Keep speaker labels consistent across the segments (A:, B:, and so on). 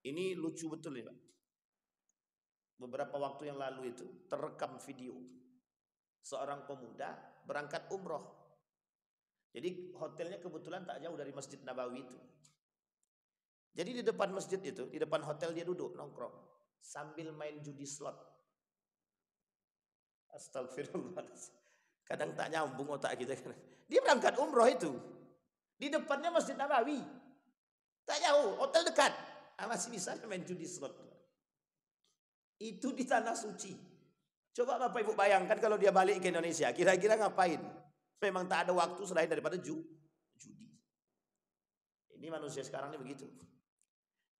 A: Ini lucu betul ya Pak. Beberapa waktu yang lalu itu terekam video seorang pemuda berangkat umroh. Jadi hotelnya kebetulan tak jauh dari Masjid Nabawi itu. Jadi di depan masjid itu, di depan hotel dia duduk nongkrong sambil main judi slot. Astagfirullahaladzim. Kadang tak nyambung otak kita. Dia berangkat umroh itu di depannya Masjid Nabawi. Tak jauh, hotel dekat. Masih bisa main judi slot. Itu di tanah suci. Coba Bapak Ibu bayangkan kalau dia balik ke Indonesia, kira-kira ngapain? Memang tak ada waktu selain daripada judi. Ini manusia sekarang ini begitu.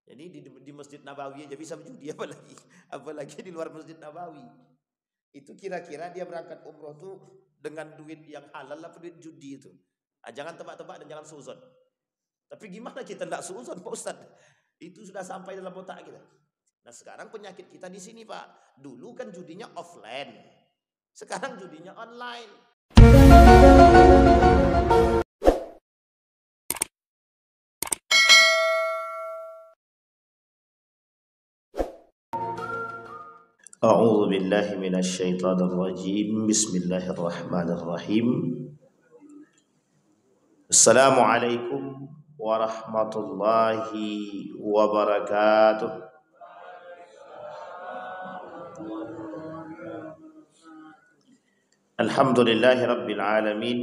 A: Jadi di Masjid Nabawi aja bisa berjudi, apalagi di luar Masjid Nabawi. Itu kira-kira dia berangkat umroh tuh dengan duit yang halal apa duit judi itu. Jangan tebak-tebak dan jangan suzon. Tapi gimana kita tidak suzon Pak Ustaz? Itu sudah sampai dalam otak kita. Nah sekarang penyakit kita di sini Pak. Dulu kan judinya offline. Sekarang judinya online. A'udzu billahi minasyaitonir rajim. Bismillahirrahmanirrahim. Assalamualaikum warahmatullahi wabarakatuh. Alhamdulillahi rabbil alamin.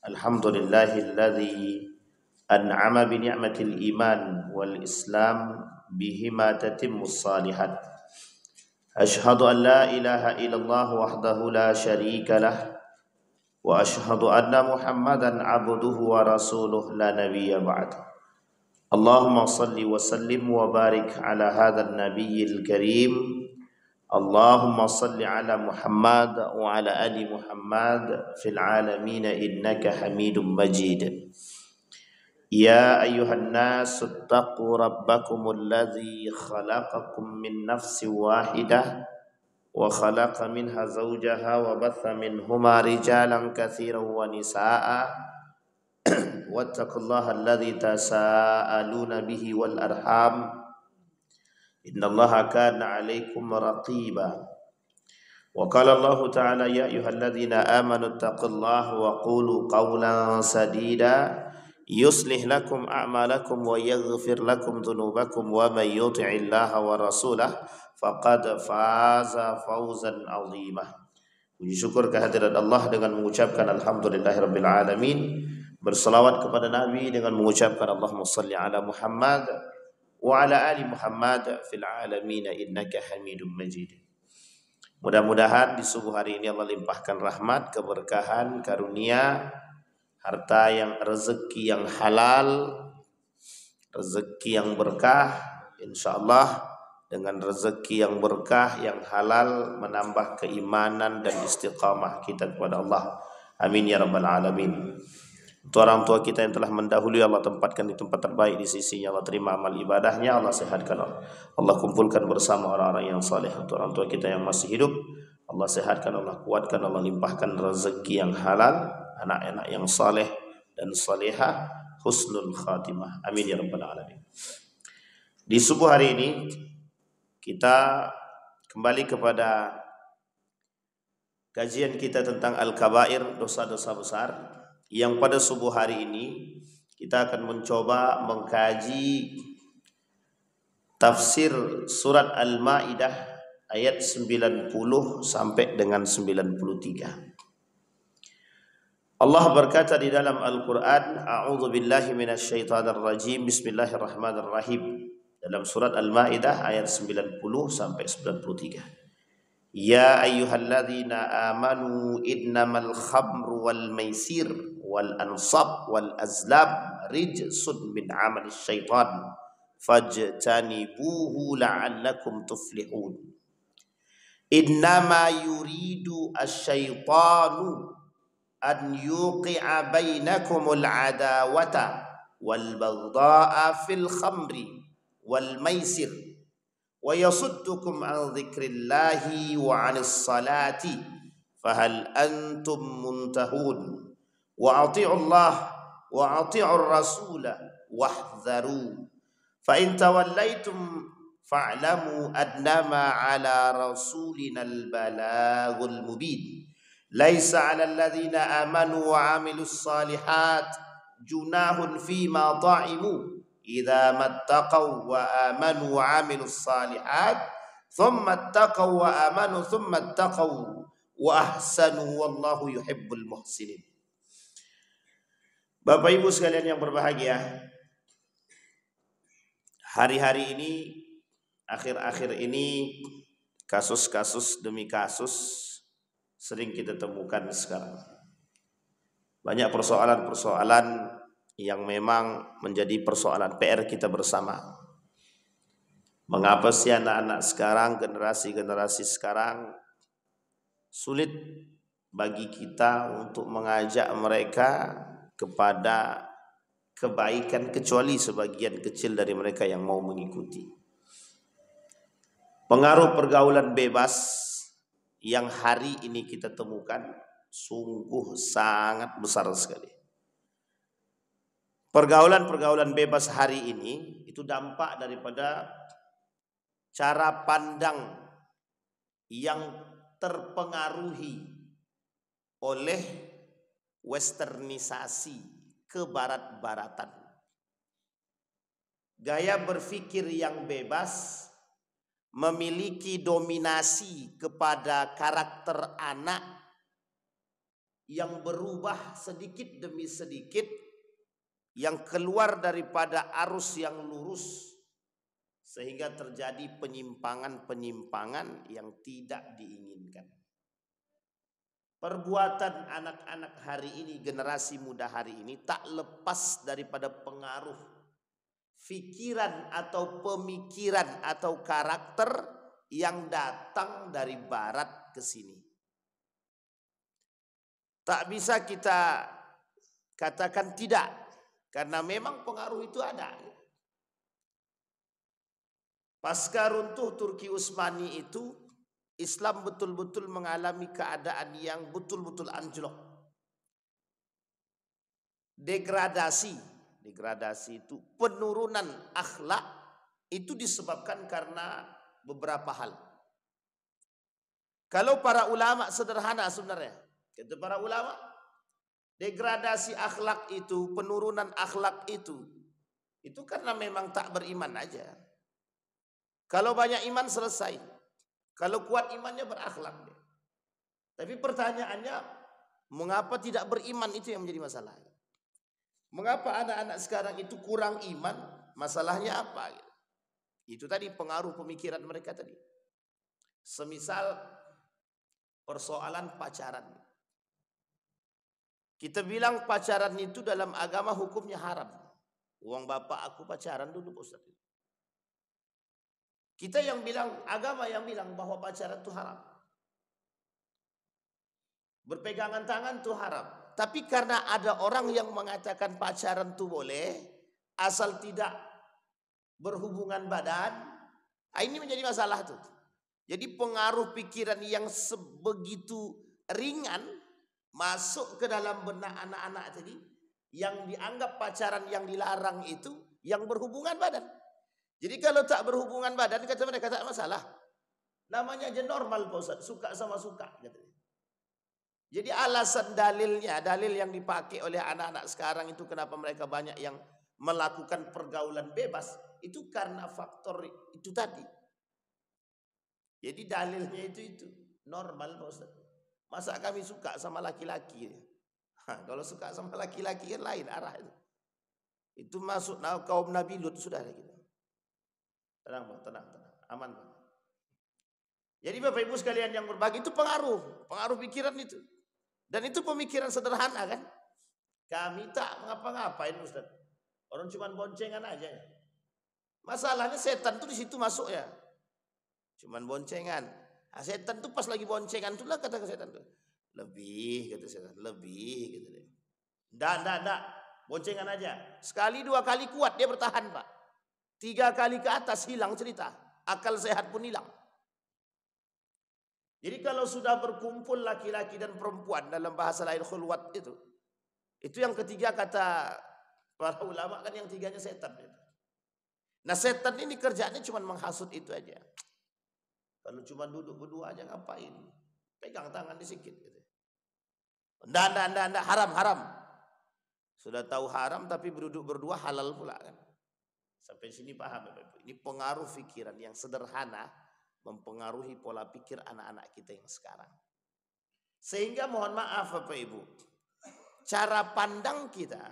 A: Alhamdulillahilladzi an'ama bi ni'matil iman wal islam bihima tatimmus salihat. Ashhadu an la ilaha illallah wahdahu la syarika lah wa ashhadu anna Muhammadan abduhu wa rasuluh la nabiyya ba'd. Allahumma salli wa sallim wa barik ala hadzal nabiyyil karim. Allahumma salli ala Muhammad wa ala ali Muhammad fil alamin innaka Hamidum Majid. Ya ayyuhan nas ittaqu rabbakumul ladzi khalaqakum min nafsin wahidah wa khalaqa minha zawjaha wa batha minhuma rijalan katsiran wa nisaa'a wattaqullaha alladzi tasaaluna bihi wal arham innallaha kana 'alaikum raqiba. Wa qala Allah ta'ala ya ayyuhalladzina amanu taqullaha wa qulu qawlan sadida yuslih lakum a'malakum wa yaghfir lakum dhunubakum wa may yuti'illaha wa rasulahu faqad faza fawzan 'azima. Puji syukur kehadirat Allah dengan mengucapkan alhamdulillahirabbil alamin, berselawat kepada Nabi dengan mengucapkan Allahumma shalli ala Muhammad wa ala ali Muhammad fil alamin innaka Hamidum Majid. Mudah-mudahan di subuh hari ini Allah limpahkan rahmat, keberkahan, karunia, harta yang rezeki yang halal, rezeki yang berkah, insyaallah dengan rezeki yang berkah yang halal menambah keimanan dan istiqamah kita kepada Allah. Amin ya rabbal alamin. Untuk orang tua kita yang telah mendahului, Allah tempatkan di tempat terbaik di sisinya. Allah terima amal ibadahnya, Allah sehatkan, Allah kumpulkan bersama orang-orang yang saleh. Untuk orang tua kita yang masih hidup, Allah sehatkan, Allah kuatkan, Allah limpahkan rezeki yang halal, anak-anak yang saleh dan salehah, husnul khatimah. Amin ya rabbal alamin. Di subuh hari ini kita kembali kepada kajian kita tentang al-kabair, dosa-dosa besar, yang pada subuh hari ini kita akan mencoba mengkaji tafsir surat Al-Maidah ayat 90 sampai dengan 93. Allah berkata di dalam Al-Quran, A'udzu billahi minasyaitonir rajim, Bismillahirrahmanirrahim. Dalam surat Al-Maidah ayat 90 sampai 93. Ya ayyuhalladzina amanu innamal khamru wal maisir wal ansab wal azlam rijsun min amalis syaitan fajtanibuhu la'allakum tuflihun. Innama yuridu asyaitanu an yuqi'a bainakumul adawata wal baghdha'a fil khamri wal maisir wa yasuddukum an dzikrillahi wa 'anis salati fahal antum muntahun wa ati'u Allah wa ati'ur rasula wahdharu Fa in tawallaitum fa'lamu annama ala rasulina al-balaghul mubin. Laisa 'alal ladzina amanu wa 'amilus shalihat junahun fima ta'imu idza mattaqaw wa amanu wa 'amilus shalihat thumma ittaqaw wa amanu thumma ittaqaw wa ahsanu wallahu yuhibbul muhsinin. Bapak Ibu sekalian yang berbahagia, hari-hari ini, akhir-akhir ini, kasus-kasus demi kasus sering kita temukan sekarang. Banyak persoalan-persoalan yang memang menjadi persoalan PR kita bersama. Mengapa sih anak-anak sekarang, generasi-generasi sekarang sulit bagi kita untuk mengajak mereka kepada kebaikan kecuali sebagian kecil dari mereka yang mau mengikuti. Pengaruh pergaulan bebas yang hari ini kita temukan sungguh sangat besar sekali. Pergaulan-pergaulan bebas hari ini itu dampak daripada cara pandang yang terpengaruhi oleh westernisasi, kebarat-baratan. Gaya berpikir yang bebas memiliki dominasi kepada karakter anak yang berubah sedikit demi sedikit, yang keluar daripada arus yang lurus, sehingga terjadi penyimpangan-penyimpangan yang tidak diinginkan. Perbuatan anak-anak hari ini, generasi muda hari ini, tak lepas daripada pengaruh pikiran atau pemikiran atau karakter yang datang dari barat ke sini. Tak bisa kita katakan tidak, karena memang pengaruh itu ada. Pasca runtuh Turki Utsmani itu, Islam betul-betul mengalami keadaan yang betul-betul anjlok. Degradasi itu, penurunan akhlak itu disebabkan karena beberapa hal. Kalau para ulama sederhana sebenarnya, kata para ulama, degradasi akhlak itu, penurunan akhlak itu karena memang tak beriman aja. Kalau banyak iman selesai. Kalau kuat imannya berakhlak. Tapi pertanyaannya, mengapa tidak beriman, itu yang menjadi masalah. Mengapa anak-anak sekarang itu kurang iman? Masalahnya apa? Itu tadi pengaruh pemikiran mereka tadi. Semisal persoalan pacaran. Kita bilang pacaran itu dalam agama hukumnya haram. Uang bapak aku pacaran dulu, Ustaz. Kita yang bilang, agama yang bilang bahwa pacaran itu haram. Berpegangan tangan itu haram. Tapi karena ada orang yang mengatakan pacaran itu boleh, asal tidak berhubungan badan, ini menjadi masalah tuh. Jadi pengaruh pikiran yang sebegitu ringan masuk ke dalam benak anak-anak tadi, yang dianggap pacaran yang dilarang itu yang berhubungan badan. Jadi kalau tak berhubungan badan, kata mereka tak masalah. Namanya aja normal, Pak Ustaz, suka sama suka. Jadi alasan dalil yang dipakai oleh anak-anak sekarang itu kenapa mereka banyak yang melakukan pergaulan bebas, itu karena faktor itu tadi. Jadi dalilnya itu normal, Pak Ustaz. Masa kami suka sama laki-laki? Kalau suka sama laki-laki kan lain arah itu. Itu masuk kaum Nabi Lut sudah gitu. Tenang, aman. Jadi Bapak Ibu sekalian yang berbagi, itu pengaruh pikiran itu. Dan itu pemikiran sederhana kan? Kami tak ngapa-ngapain Ustaz. Orang cuma boncengan aja. Masalahnya setan tuh di situ masuk ya. Cuman boncengan. Nah, setan tuh pas lagi boncengan tuh lah kata setan tuh. Lebih kata setan, lebih gitu deh. Nggak. Boncengan aja. Sekali dua kali kuat dia bertahan, Pak. 3 kali ke atas hilang cerita. Akal sehat pun hilang. Jadi kalau sudah berkumpul laki-laki dan perempuan, dalam bahasa lain khulwat itu yang ketiga kata para ulama kan yang tiganya setan. Nah setan ini kerjaannya cuma menghasut itu aja. Kalau cuma duduk berdua aja ngapain? Pegang tangan sedikit gitu. Ndak, haram, haram. Sudah tahu haram tapi berduduk berdua halal pula kan. Sampai sini paham Bapak Ibu. Ini pengaruh pikiran yang sederhana mempengaruhi pola pikir anak-anak kita yang sekarang. Sehingga mohon maaf Bapak Ibu, cara pandang kita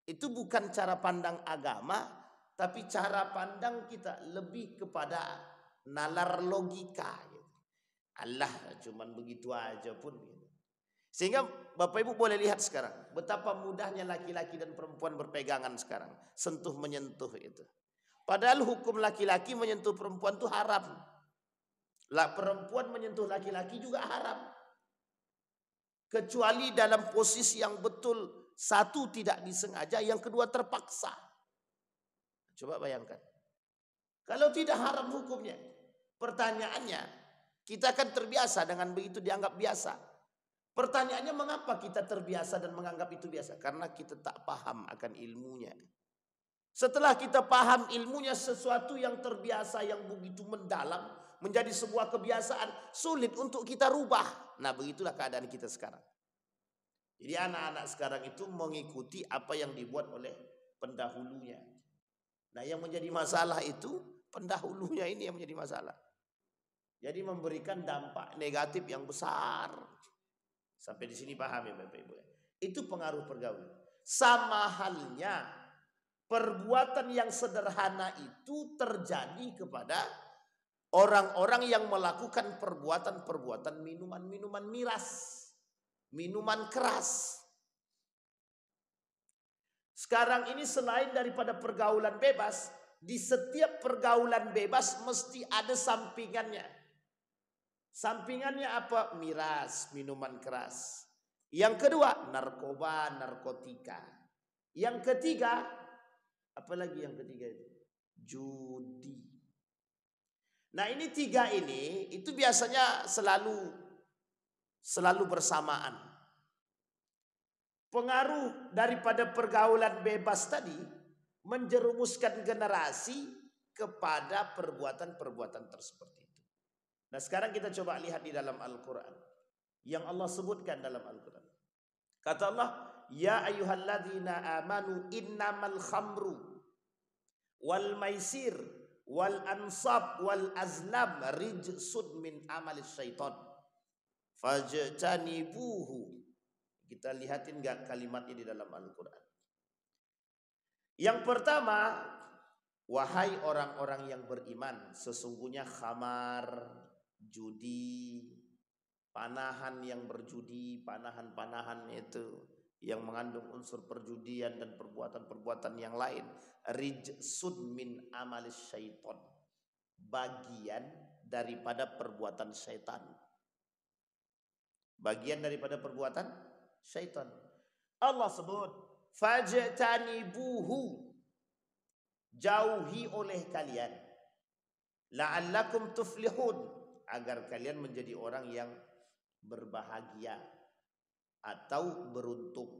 A: itu bukan cara pandang agama, tapi cara pandang kita lebih kepada nalar logika. Gitu. Allah cuman begitu aja pun. Gitu. Sehingga Bapak Ibu boleh lihat sekarang betapa mudahnya laki-laki dan perempuan berpegangan sekarang, sentuh menyentuh itu. Padahal hukum laki-laki menyentuh perempuan itu haram. Lah perempuan menyentuh laki-laki juga haram. Kecuali dalam posisi yang betul, satu tidak disengaja, yang kedua terpaksa. Coba bayangkan. Kalau tidak haram hukumnya. Pertanyaannya, kita kan terbiasa dengan begitu dianggap biasa. Pertanyaannya mengapa kita terbiasa dan menganggap itu biasa? Karena kita tak paham akan ilmunya. Setelah kita paham ilmunya, sesuatu yang terbiasa yang begitu mendalam menjadi sebuah kebiasaan, sulit untuk kita rubah. Nah begitulah keadaan kita sekarang. Jadi anak-anak sekarang itu mengikuti apa yang dibuat oleh pendahulunya. Nah yang menjadi masalah itu pendahulunya ini yang menjadi masalah. Jadi memberikan dampak negatif yang besar. Sampai di sini paham ya Bapak Ibu. Itu pengaruh pergaulan. Sama halnya perbuatan yang sederhana itu terjadi kepada orang-orang yang melakukan perbuatan-perbuatan minuman-minuman miras, minuman keras. Sekarang ini selain daripada pergaulan bebas, di setiap pergaulan bebas mesti ada sampingannya. Sampingannya apa? Miras, minuman keras. Yang kedua, narkoba, narkotika. Yang ketiga, apa lagi yang ketiga itu? Judi. Nah ini tiga ini, itu biasanya selalu bersamaan. Pengaruh daripada pergaulan bebas tadi menjerumuskan generasi kepada perbuatan-perbuatan tersebut itu. Nah sekarang kita coba lihat di dalam Al-Quran. Yang Allah sebutkan dalam Al-Quran. Kata Allah, Ya ayyuhalladzina amanu innamal khamru wal maisir wal ansab wal azlam rijsun min amalis syaitan. Fajtanibuhu. Kita lihatin gak kalimat ini dalam Al-Quran. Yang pertama, wahai orang-orang yang beriman, sesungguhnya khamar, judi, panahan yang berjudi, panahan-panahan itu yang mengandung unsur perjudian dan perbuatan-perbuatan yang lain, rijsun min amalis syaitan, bagian daripada perbuatan syaitan. Bagian daripada perbuatan syaitan. Allah sebut fajtanibuhu, jauhi oleh kalian, la'allakum tuflihun, agar kalian menjadi orang yang berbahagia atau beruntung.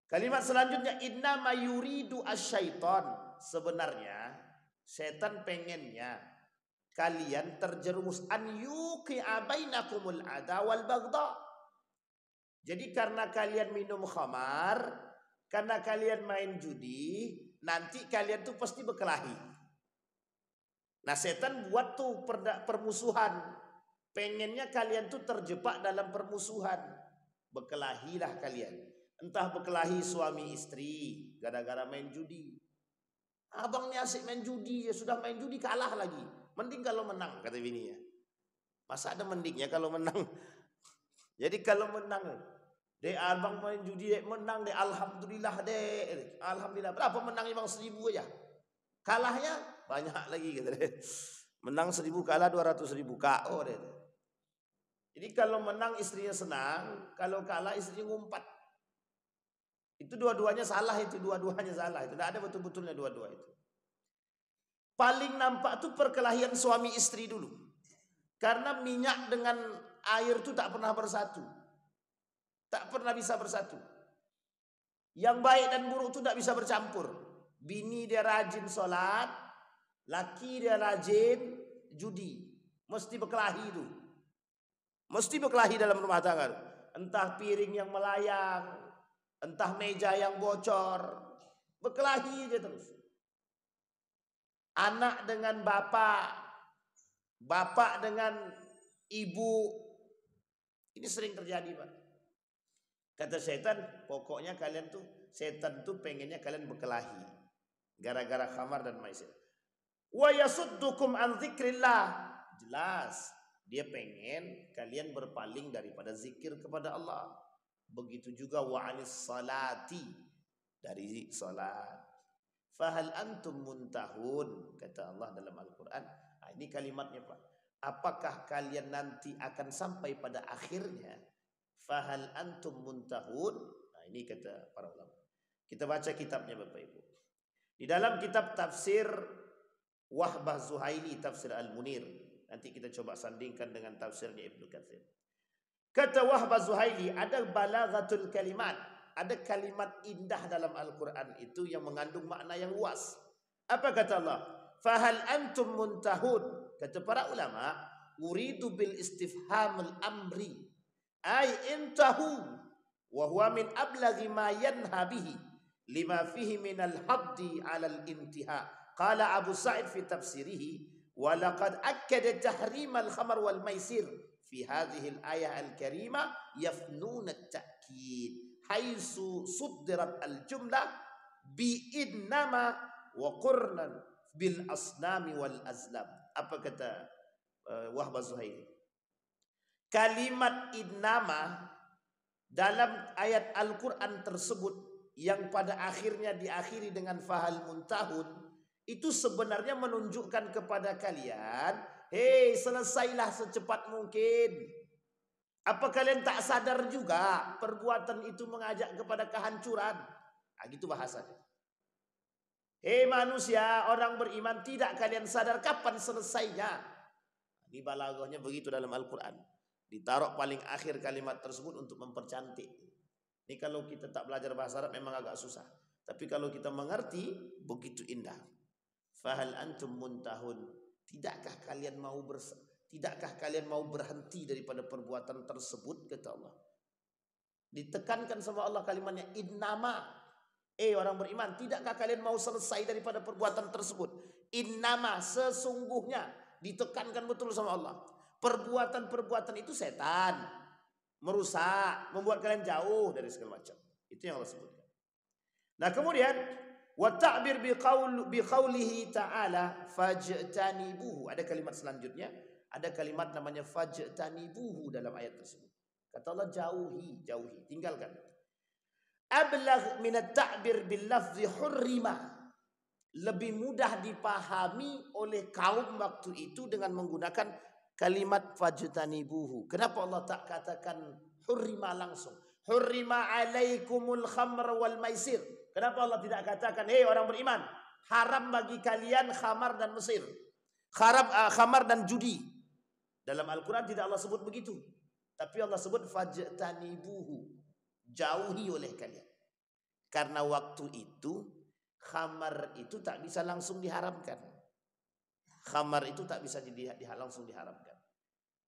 A: Kalimat selanjutnya, innama yuridu asyaiton, sebenarnya setan pengennya kalian terjerumus an yuqi'a bainakumul ada wal baghdha. Jadi karena kalian minum khamar, karena kalian main judi, nanti kalian tuh pasti berkelahi. Nah setan buat tuh permusuhan. Pengennya kalian tuh terjebak dalam permusuhan. Berkelahilah kalian. Entah berkelahi suami istri gara-gara main judi. Abangnya asik main judi, ya sudah main judi kalah lagi. Mending kalau menang, kata bininya. Masa ada mendingnya kalau menang? Jadi kalau menang, dek abang main judi, dek menang, dek alhamdulillah dek. Alhamdulillah. Berapa menang emang 1.000 aja. Kalahnya banyak lagi gitu deh. Menang 1.000 kalah 200.000 KO deh. Jadi kalau menang istrinya senang, kalau kalah istrinya ngumpat. Itu dua-duanya salah itu, dua-duanya salah itu. Tidak ada betul-betulnya dua-dua itu. Paling nampak tuh perkelahian suami istri dulu. Karena minyak dengan air itu tak pernah bersatu. Tak pernah bisa bersatu. Yang baik dan buruk itu tak bisa bercampur. bini dia rajin sholat, laki dia rajin judi, mesti berkelahi itu. Mesti berkelahi dalam rumah tangga. Entah piring yang melayang, entah meja yang bocor, berkelahi aja terus. Anak dengan bapak, bapak dengan ibu, ini sering terjadi, Pak. Kata setan, pokoknya kalian tuh, setan tuh pengennya kalian berkelahi gara-gara khamar dan maisir. Wa yasuddukum an dzikrillah. Jelas, dia pengen kalian berpaling daripada zikir kepada Allah. Begitu juga wa anis salati, dari salat. Fahal antum muntahun, kata Allah dalam Al-Quran. Nah, ini kalimatnya, Pak. Apakah kalian nanti akan sampai pada akhirnya? Fahal antum muntahun. Nah, ini kata para ulama. Kita baca kitabnya, Bapak Ibu. Di dalam kitab tafsir Wahbah Zuhaili, tafsir Al-Munir. Nanti kita coba sandingkan dengan tafsirnya Ibnu Katsir. Kata Wahbah Zuhaili, ada balaghatul kalimat, ada kalimat indah dalam Al-Quran itu yang mengandung makna yang luas. Apa kata Allah? Fahal antum muntahun. Kata para ulama, uridu bil istifhamul amri, ay intahu, wa huwa min ablaghi ma yanha bihi lima fihi min al-haddi ala al-intiha. Qala Abu Sa'id fi tafsirihi, wa laqad akkada tahrim al-khamr wal maisir fi hadhihi al-ayah al-karimah yafnun at-ta'kid haitsu suddirat al-jumlah bi innama wa qurnan bil asnami wal azlam. Apa kata Wahbah Zuhaili? Kalimat innama dalam ayat Al-Quran tersebut yang pada akhirnya diakhiri dengan fahal muntahun, itu sebenarnya menunjukkan kepada kalian, hei, selesailah secepat mungkin. Apa kalian tak sadar juga perbuatan itu mengajak kepada kehancuran? Nah, gitu bahasanya. Hei manusia, orang beriman, tidak kalian sadar kapan selesainya? Ini balaghahnya begitu dalam Al-Quran. Ditaruh paling akhir kalimat tersebut untuk mempercantik. Ini kalau kita tak belajar bahasa Arab memang agak susah. Tapi kalau kita mengerti, begitu indah. Fahal antum muntahun. Tidakkah kalian mau berhenti daripada perbuatan tersebut, kata Allah. Ditekankan sama Allah kalimatnya innama. Orang beriman, tidakkah kalian mau selesai daripada perbuatan tersebut? Innama, sesungguhnya. Ditekankan betul sama Allah. Perbuatan-perbuatan itu setan, merusak, membuat kalian jauh dari segala macam. Itu yang Allah sebutkan. Nah, kemudian wa ta'bir bi qaulihi ta'ala fajtanibuhu. Ada kalimat selanjutnya, ada kalimat namanya fajtanibuhu dalam ayat tersebut. Kata Allah jauhi, tinggalkan. Ablagh min at-ta'bir bil lafzi hurrima. Lebih mudah dipahami oleh kaum waktu itu dengan menggunakan kalimat fajtanibuhu. Kenapa Allah tak katakan hurrima langsung? Hurrima alaikumul khamr wal maisir. Kenapa Allah tidak katakan, hei orang beriman, haram bagi kalian khamar dan mesir, khamar dan judi. Dalam Al-Quran tidak Allah sebut begitu. Tapi Allah sebut fajtanibuhu, jauhi oleh kalian. Karena waktu itu khamar itu tak bisa langsung diharamkan. Khamar itu tak bisa langsung diharamkan.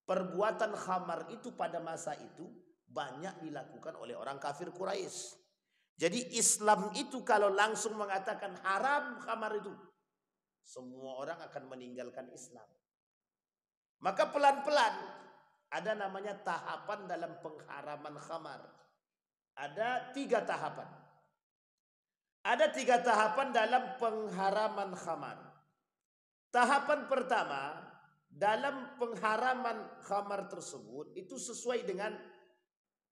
A: Perbuatan khamar itu pada masa itu banyak dilakukan oleh orang kafir Quraisy. Jadi Islam itu kalau langsung mengatakan haram khamar itu, semua orang akan meninggalkan Islam. Maka pelan-pelan ada namanya tahapan dalam pengharaman khamar. Ada 3 tahapan. Ada 3 tahapan dalam pengharaman khamar. Tahapan pertama, dalam pengharaman khamar tersebut itu sesuai dengan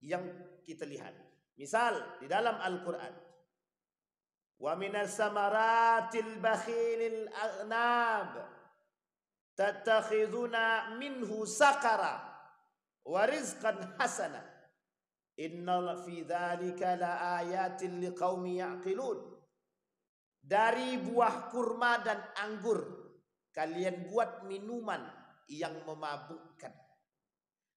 A: yang kita lihat. Misal di dalam Al-Quran, wa minas samaratil bakhilil aghnab tattakhiduna minhu sakara wa rizqan hasana inna fi dzalika laayatin liqaumi yaqilun. Dari buah kurma dan anggur kalian buat minuman yang memabukkan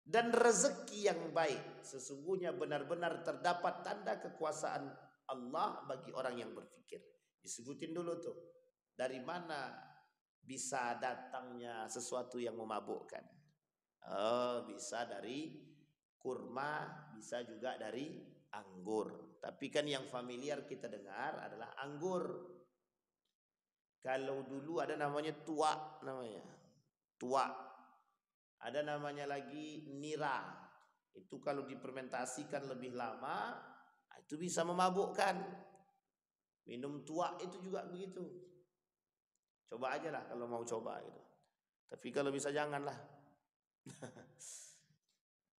A: dan rezeki yang baik. Sesungguhnya benar-benar terdapat tanda kekuasaan Allah bagi orang yang berfikir. Disebutin dulu tuh. Dari mana bisa datangnya sesuatu yang memabukkan? Oh, bisa dari kurma, bisa juga dari anggur. Tapi kan yang familiar kita dengar adalah anggur. Kalau dulu ada namanya tua namanya. Tua. Ada namanya lagi nira. Itu kalau difermentasikan lebih lama, itu bisa memabukkan. Minum tua itu juga begitu. Coba aja lah kalau mau coba gitu. Tapi kalau bisa janganlah.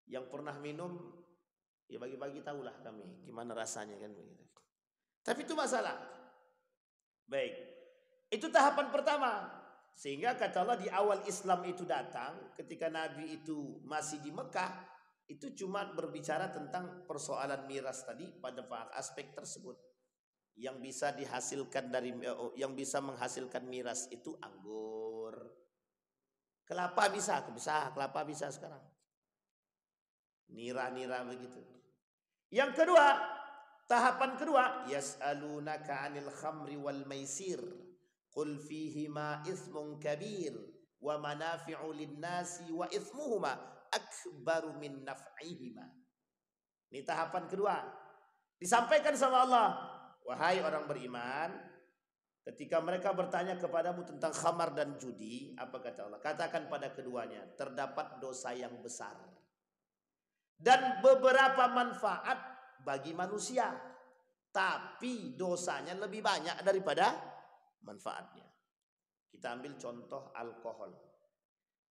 A: Yang pernah minum, ya bagi-bagi tahulah kami gimana rasanya kan begitu. Tapi itu masalah. Baik. Itu tahapan pertama. Sehingga kata Allah di awal Islam itu datang, ketika Nabi itu masih di Mekah, itu cuma berbicara tentang persoalan miras tadi pada aspek tersebut. Yang bisa dihasilkan dari yang bisa menghasilkan miras itu anggur. Kelapa bisa, kelapa bisa sekarang. Nira-nira begitu. Yang kedua, tahapan kedua, yas'alunaka 'anil khamri wal maisir. Qul fihima itsmun kabir wa manafi'u lin-nasi wa itsmuhuma akbaru min naf'ihima. Ini tahapan kedua. Disampaikan sama Allah, wahai orang beriman, ketika mereka bertanya kepadamu tentang khamar dan judi, apa kata Allah? Katakan pada keduanya, terdapat dosa yang besar dan beberapa manfaat bagi manusia, tapi dosanya lebih banyak daripada manfaatnya. Kita ambil contoh alkohol.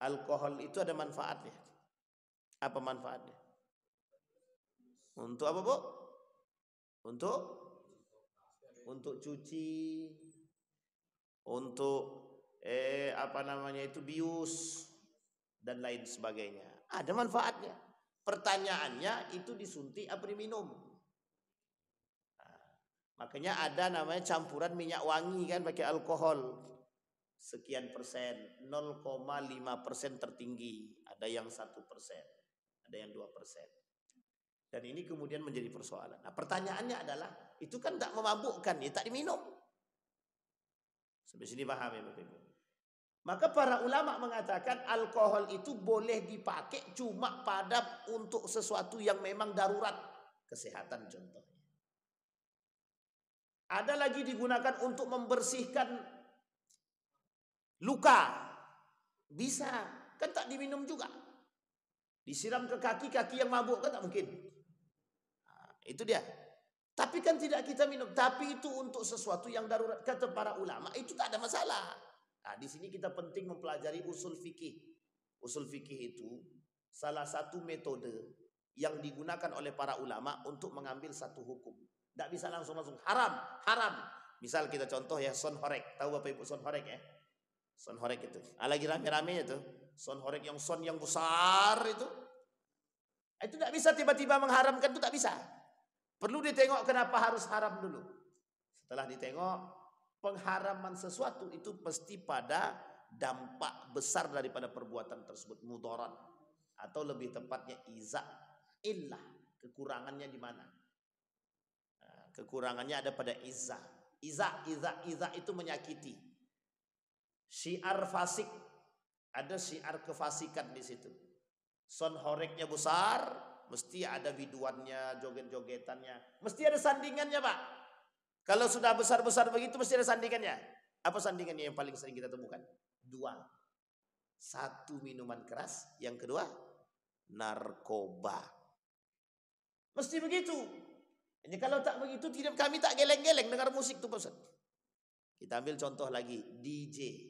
A: Alkohol itu ada manfaatnya. Apa manfaatnya? Untuk apa, Bu? Untuk cuci, untuk apa namanya itu bius dan lain sebagainya. Ada manfaatnya. Pertanyaannya itu disuntik apa diminum? Nah, makanya ada namanya campuran minyak wangi kan pakai alkohol. Sekian persen, 0,5% tertinggi, ada yang 1%, ada yang 2%. Dan ini kemudian menjadi persoalan. Nah, pertanyaannya adalah, itu kan tak memabukkan, ya tak diminum. Sampai sini paham ya Bapak Ibu? Maka para ulama mengatakan alkohol itu boleh dipakai cuma pada untuk sesuatu yang memang darurat, kesehatan contohnya. Ada lagi digunakan untuk membersihkan luka, bisa, kan tak diminum juga. Disiram ke kaki yang mabuk kan tak mungkin. Nah, itu dia. Tapi kan tidak kita minum. Tapi itu untuk sesuatu yang darurat. Kata para ulama itu tak ada masalah. Nah, di sini kita penting mempelajari usul fikih. Usul fikih itu salah satu metode yang digunakan oleh para ulama untuk mengambil satu hukum. Tidak bisa langsung haram. Misal kita contoh ya son horek. Tahu Bapak Ibu son horek ya? Son horek itu. Lagi rame-ramenya tuh. Son horek yang besar itu. Itu tidak bisa tiba-tiba mengharamkan, itu tak bisa. Perlu ditengok kenapa harus haram dulu. Setelah ditengok, pengharaman sesuatu itu pasti pada dampak besar daripada perbuatan tersebut, mudarat. Atau lebih tepatnya illah. Kekurangannya di mana? Nah, kekurangannya ada pada izzah itu menyakiti. Syiar fasik, ada syiar kefasikan di situ. Son horeknya besar, mesti ada biduannya, joget-jogetannya, mesti ada sandingannya, Pak. Kalau sudah besar-besar begitu mesti ada sandingannya. Apa sandingannya yang paling sering kita temukan? 2. 1 minuman keras, yang kedua narkoba. Mesti begitu. Jadi kalau tak begitu kami tak geleng-geleng dengar musik tuh, Pak. Kita ambil contoh lagi, DJ.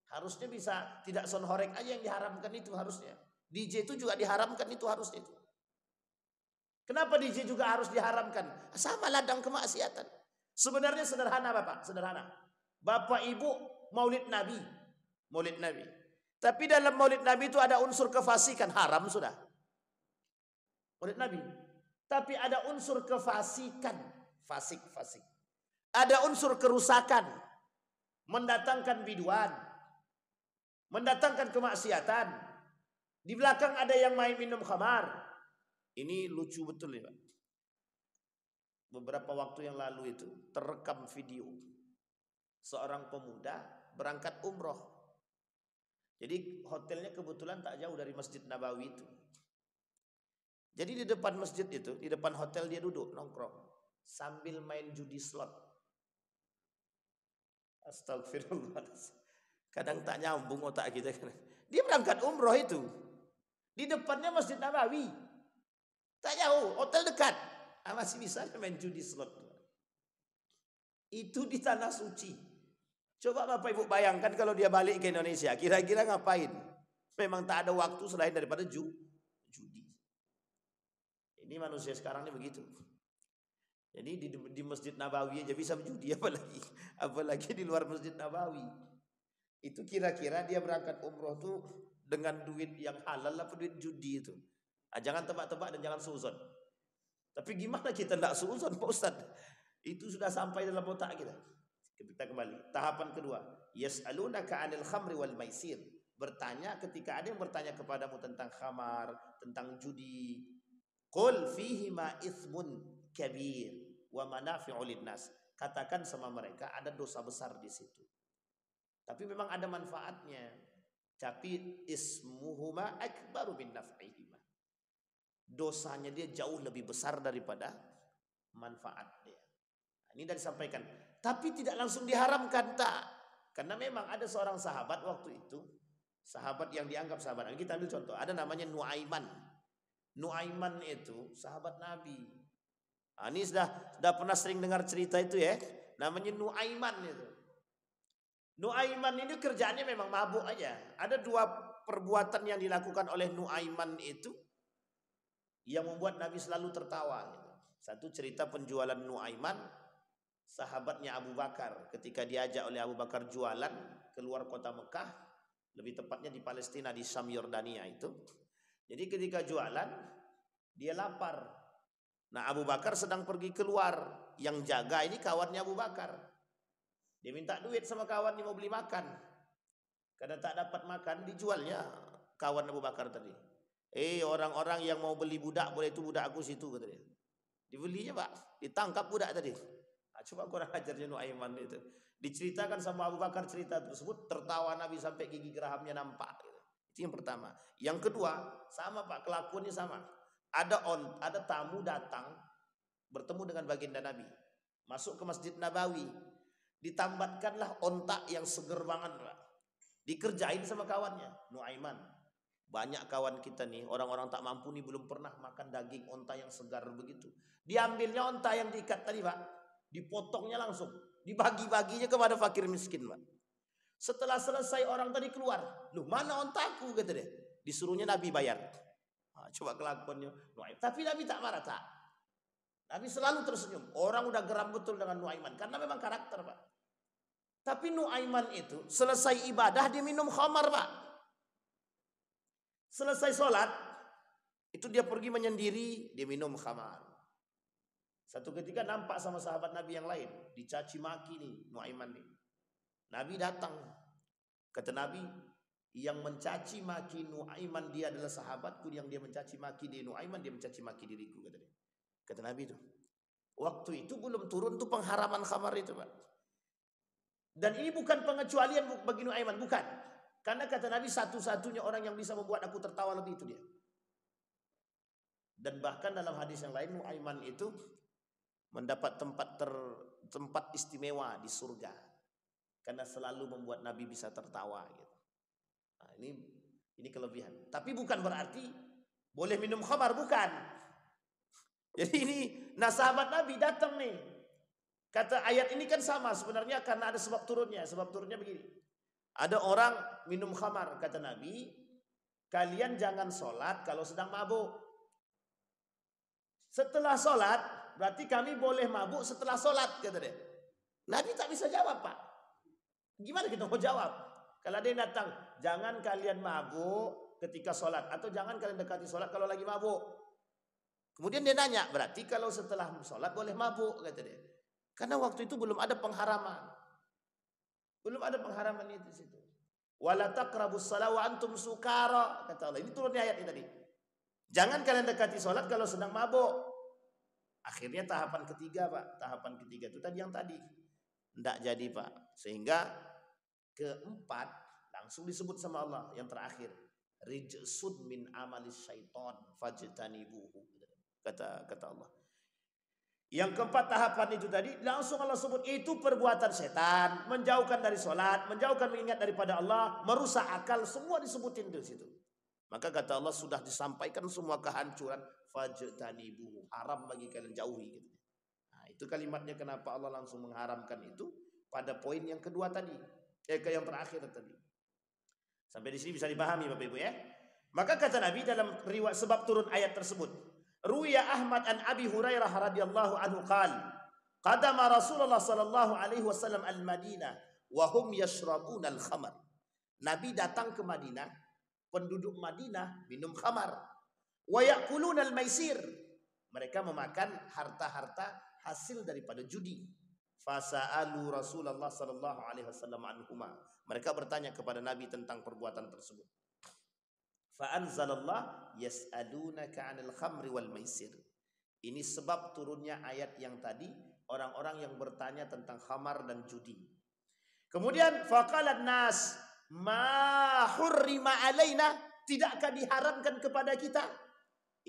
A: Harusnya bisa tidak son horek aja yang diharamkan itu harusnya. DJ itu juga diharamkan itu harusnya itu. Kenapa DJ juga harus diharamkan? Sama ladang kemaksiatan. Sebenarnya sederhana Bapak, sederhana. Bapak Ibu Maulid Nabi. Tapi dalam Maulid Nabi itu ada unsur kefasikan, haram sudah. Maulid Nabi. Tapi ada unsur kefasikan, fasik. Ada unsur kerusakan, mendatangkan biduan, mendatangkan kemaksiatan. Di belakang ada yang main minum khamar. Ini lucu betul ya Pak. Beberapa waktu yang lalu itu terekam video. seorang pemuda berangkat umroh. Jadi hotelnya kebetulan tak jauh dari Masjid Nabawi itu. Jadi di depan masjid itu, di depan hotel dia duduk nongkrong sambil main judi slot. Astagfirullah. Kadang tak nyambung otak kita. Dia berangkat umroh itu. Di depannya Masjid Nabawi. Tak jauh, hotel dekat. Masih bisa main judi slot. Itu di tanah suci. Coba Bapak Ibu bayangkan kalau dia balik ke Indonesia, kira-kira ngapain? Memang tak ada waktu selain daripada judi. Ini manusia sekarang ini begitu. Jadi di Masjid Nabawi aja bisa berjudi, apalagi di luar Masjid Nabawi. Itu kira-kira dia berangkat umroh tuh dengan duit yang halal apa duit judi itu. Jangan tebak-tebak dan jangan suuzon. Tapi gimana kita tidak suuzon Pak Ustaz? Itu sudah sampai dalam otak kita. Kita kembali. Tahapan kedua. Yas'alunaka 'anil khamri wal maisir. Bertanya ketika ada yang bertanya kepadamu tentang khamar, tentang judi. Qul fihima ithmun kabir wa manafi'u linnas. Katakan sama mereka ada dosa besar di situ. Tapi memang ada manfaatnya. Tapi ismuhuma akbaru min naf'ihima. Dosanya dia jauh lebih besar daripada manfaatnya. Ini sudah disampaikan. Tapi tidak langsung diharamkan, tak. Karena memang ada seorang sahabat waktu itu. Sahabat yang dianggap sahabat. Kita ambil contoh. Ada namanya Nuaiman. Nuaiman itu sahabat Nabi. Ini sudah pernah sering dengar cerita itu ya. Namanya Nuaiman itu. Nuaiman ini kerjaannya memang mabuk aja. Ada dua perbuatan yang dilakukan oleh Nuaiman itu. Yang membuat Nabi selalu tertawa. Satu cerita penjualan Nuaiman. Sahabatnya Abu Bakar ketika diajak oleh Abu Bakar jualan keluar kota Mekah, lebih tepatnya di Palestina di Syam Yordania itu. Jadi ketika jualan dia lapar. Nah Abu Bakar sedang pergi keluar, yang jaga ini kawannya Abu Bakar. Dia minta duit sama kawannya mau beli makan. Karena tak dapat makan dijualnya kawan Abu Bakar tadi. Orang-orang yang mau beli budak boleh itu budak aku situ kata dia. Dibelinya Pak, ditangkap budak tadi. Coba kurang ajarnya Nuaiman itu. Diceritakan sama Abu Bakar cerita tersebut, tertawa Nabi sampai gigi gerahamnya nampak. Itu yang pertama. Yang kedua, sama Pak, kelakuannya sama. Ada tamu datang bertemu dengan baginda Nabi, masuk ke Masjid Nabawi, ditambatkanlah ontak yang seger banget Pak. Dikerjain sama kawannya Nuaiman. Banyak kawan kita nih, orang-orang tak mampu nih belum pernah makan daging onta yang segar begitu. Diambilnya onta yang diikat tadi Pak. Dipotongnya langsung, dibagi-baginya kepada fakir miskin, Pak. Setelah selesai orang tadi keluar, "Loh, mana ontaku?" kata dia. Disuruhnya Nabi bayar. Coba kelakuannya Nuaiman. Tapi Nabi tak marah, tak. Nabi selalu tersenyum. Orang udah geram betul dengan Nuaiman karena memang karakter, Pak. Tapi Nuaiman itu selesai ibadah dia minum khamar, Pak. Selesai sholat itu dia pergi menyendiri, dia minum khamar. Satu ketika nampak sama sahabat Nabi yang lain, dicaci maki nih Nuaiman nih. Nabi datang. Kata Nabi, yang mencaci maki Nuaiman dia adalah sahabatku, yang dia mencaci maki di Nuaiman dia mencaci maki diriku, kata dia. Kata Nabi itu. Waktu itu belum turun tuh pengharaman khamar itu, Pak. Dan ini bukan pengecualian bagi Nuaiman, bukan. Karena kata Nabi satu-satunya orang yang bisa membuat aku tertawa lebih itu dia. Dan bahkan dalam hadis yang lain Nuaiman itu mendapat tempat istimewa di surga karena selalu membuat Nabi bisa tertawa gitu. Nah, ini kelebihan. Tapi bukan berarti boleh minum khamar, bukan. Jadi ini sahabat Nabi datang nih. Kata ayat ini kan sama sebenarnya karena ada sebab turunnya. Sebab turunnya begini. Ada orang minum khamar, kata Nabi, kalian jangan sholat kalau sedang mabuk. Setelah sholat berarti kami boleh mabuk setelah sholat, kata dia. Nabi tak bisa jawab, Pak. Gimana kita mau jawab? Kalau ada yang datang, jangan kalian mabuk ketika sholat, atau jangan kalian dekati sholat kalau lagi mabuk. Kemudian dia nanya, berarti kalau setelah sholat boleh mabuk, kata dia. Karena waktu itu belum ada pengharaman. Belum ada pengharaman itu di situ. Wala taqrabus shalah wa antum sukara, kata Allah. Ini turunnya ayat ini tadi. Jangan kalian dekati sholat kalau sedang mabuk. Akhirnya tahapan ketiga, Pak. Tahapan ketiga itu tadi yang tadi. Ndak jadi Pak. Sehingga keempat langsung disebut sama Allah yang terakhir. Rijsun min amalis syaiton fajtanibuhu. Kata Allah. Yang keempat tahapan itu tadi langsung Allah sebut itu perbuatan setan, menjauhkan dari sholat, menjauhkan mengingat daripada Allah, merusak akal, semua disebutin di situ. Maka kata Allah sudah disampaikan semua kehancuran, fajtanibuhu, haram bagi kalian jauhi gitu. Nah, itu kalimatnya kenapa Allah langsung mengharamkan itu pada poin yang kedua tadi, ke yang terakhir tadi. Sampai di sini bisa dipahami Bapak Ibu ya. Maka kata Nabi dalam riwayat sebab turun ayat tersebut, Ruya Ahmad an Abi Hurairah radhiyallahu anhu qala qadama Rasulullah sallallahu alaihi wasallam al-Madinah wa hum yashrabuna al-khamar. Nabi datang ke Madinah, penduduk Madinah minum khamar. Wa ya'kuluna al-maisir. Mereka memakan harta-harta hasil daripada judi. Fasa'alu Rasulullah sallallahu alaihi wasallam anhuma. Mereka bertanya kepada Nabi tentang perbuatan tersebut. Fa'anzalallah yas'alunaka 'anil khamri wal maisir. Ini sebab turunnya ayat yang tadi, orang-orang yang bertanya tentang khamar dan judi. Kemudian faqalat nas ma hurrima alaina, tidakkah diharamkan kepada kita?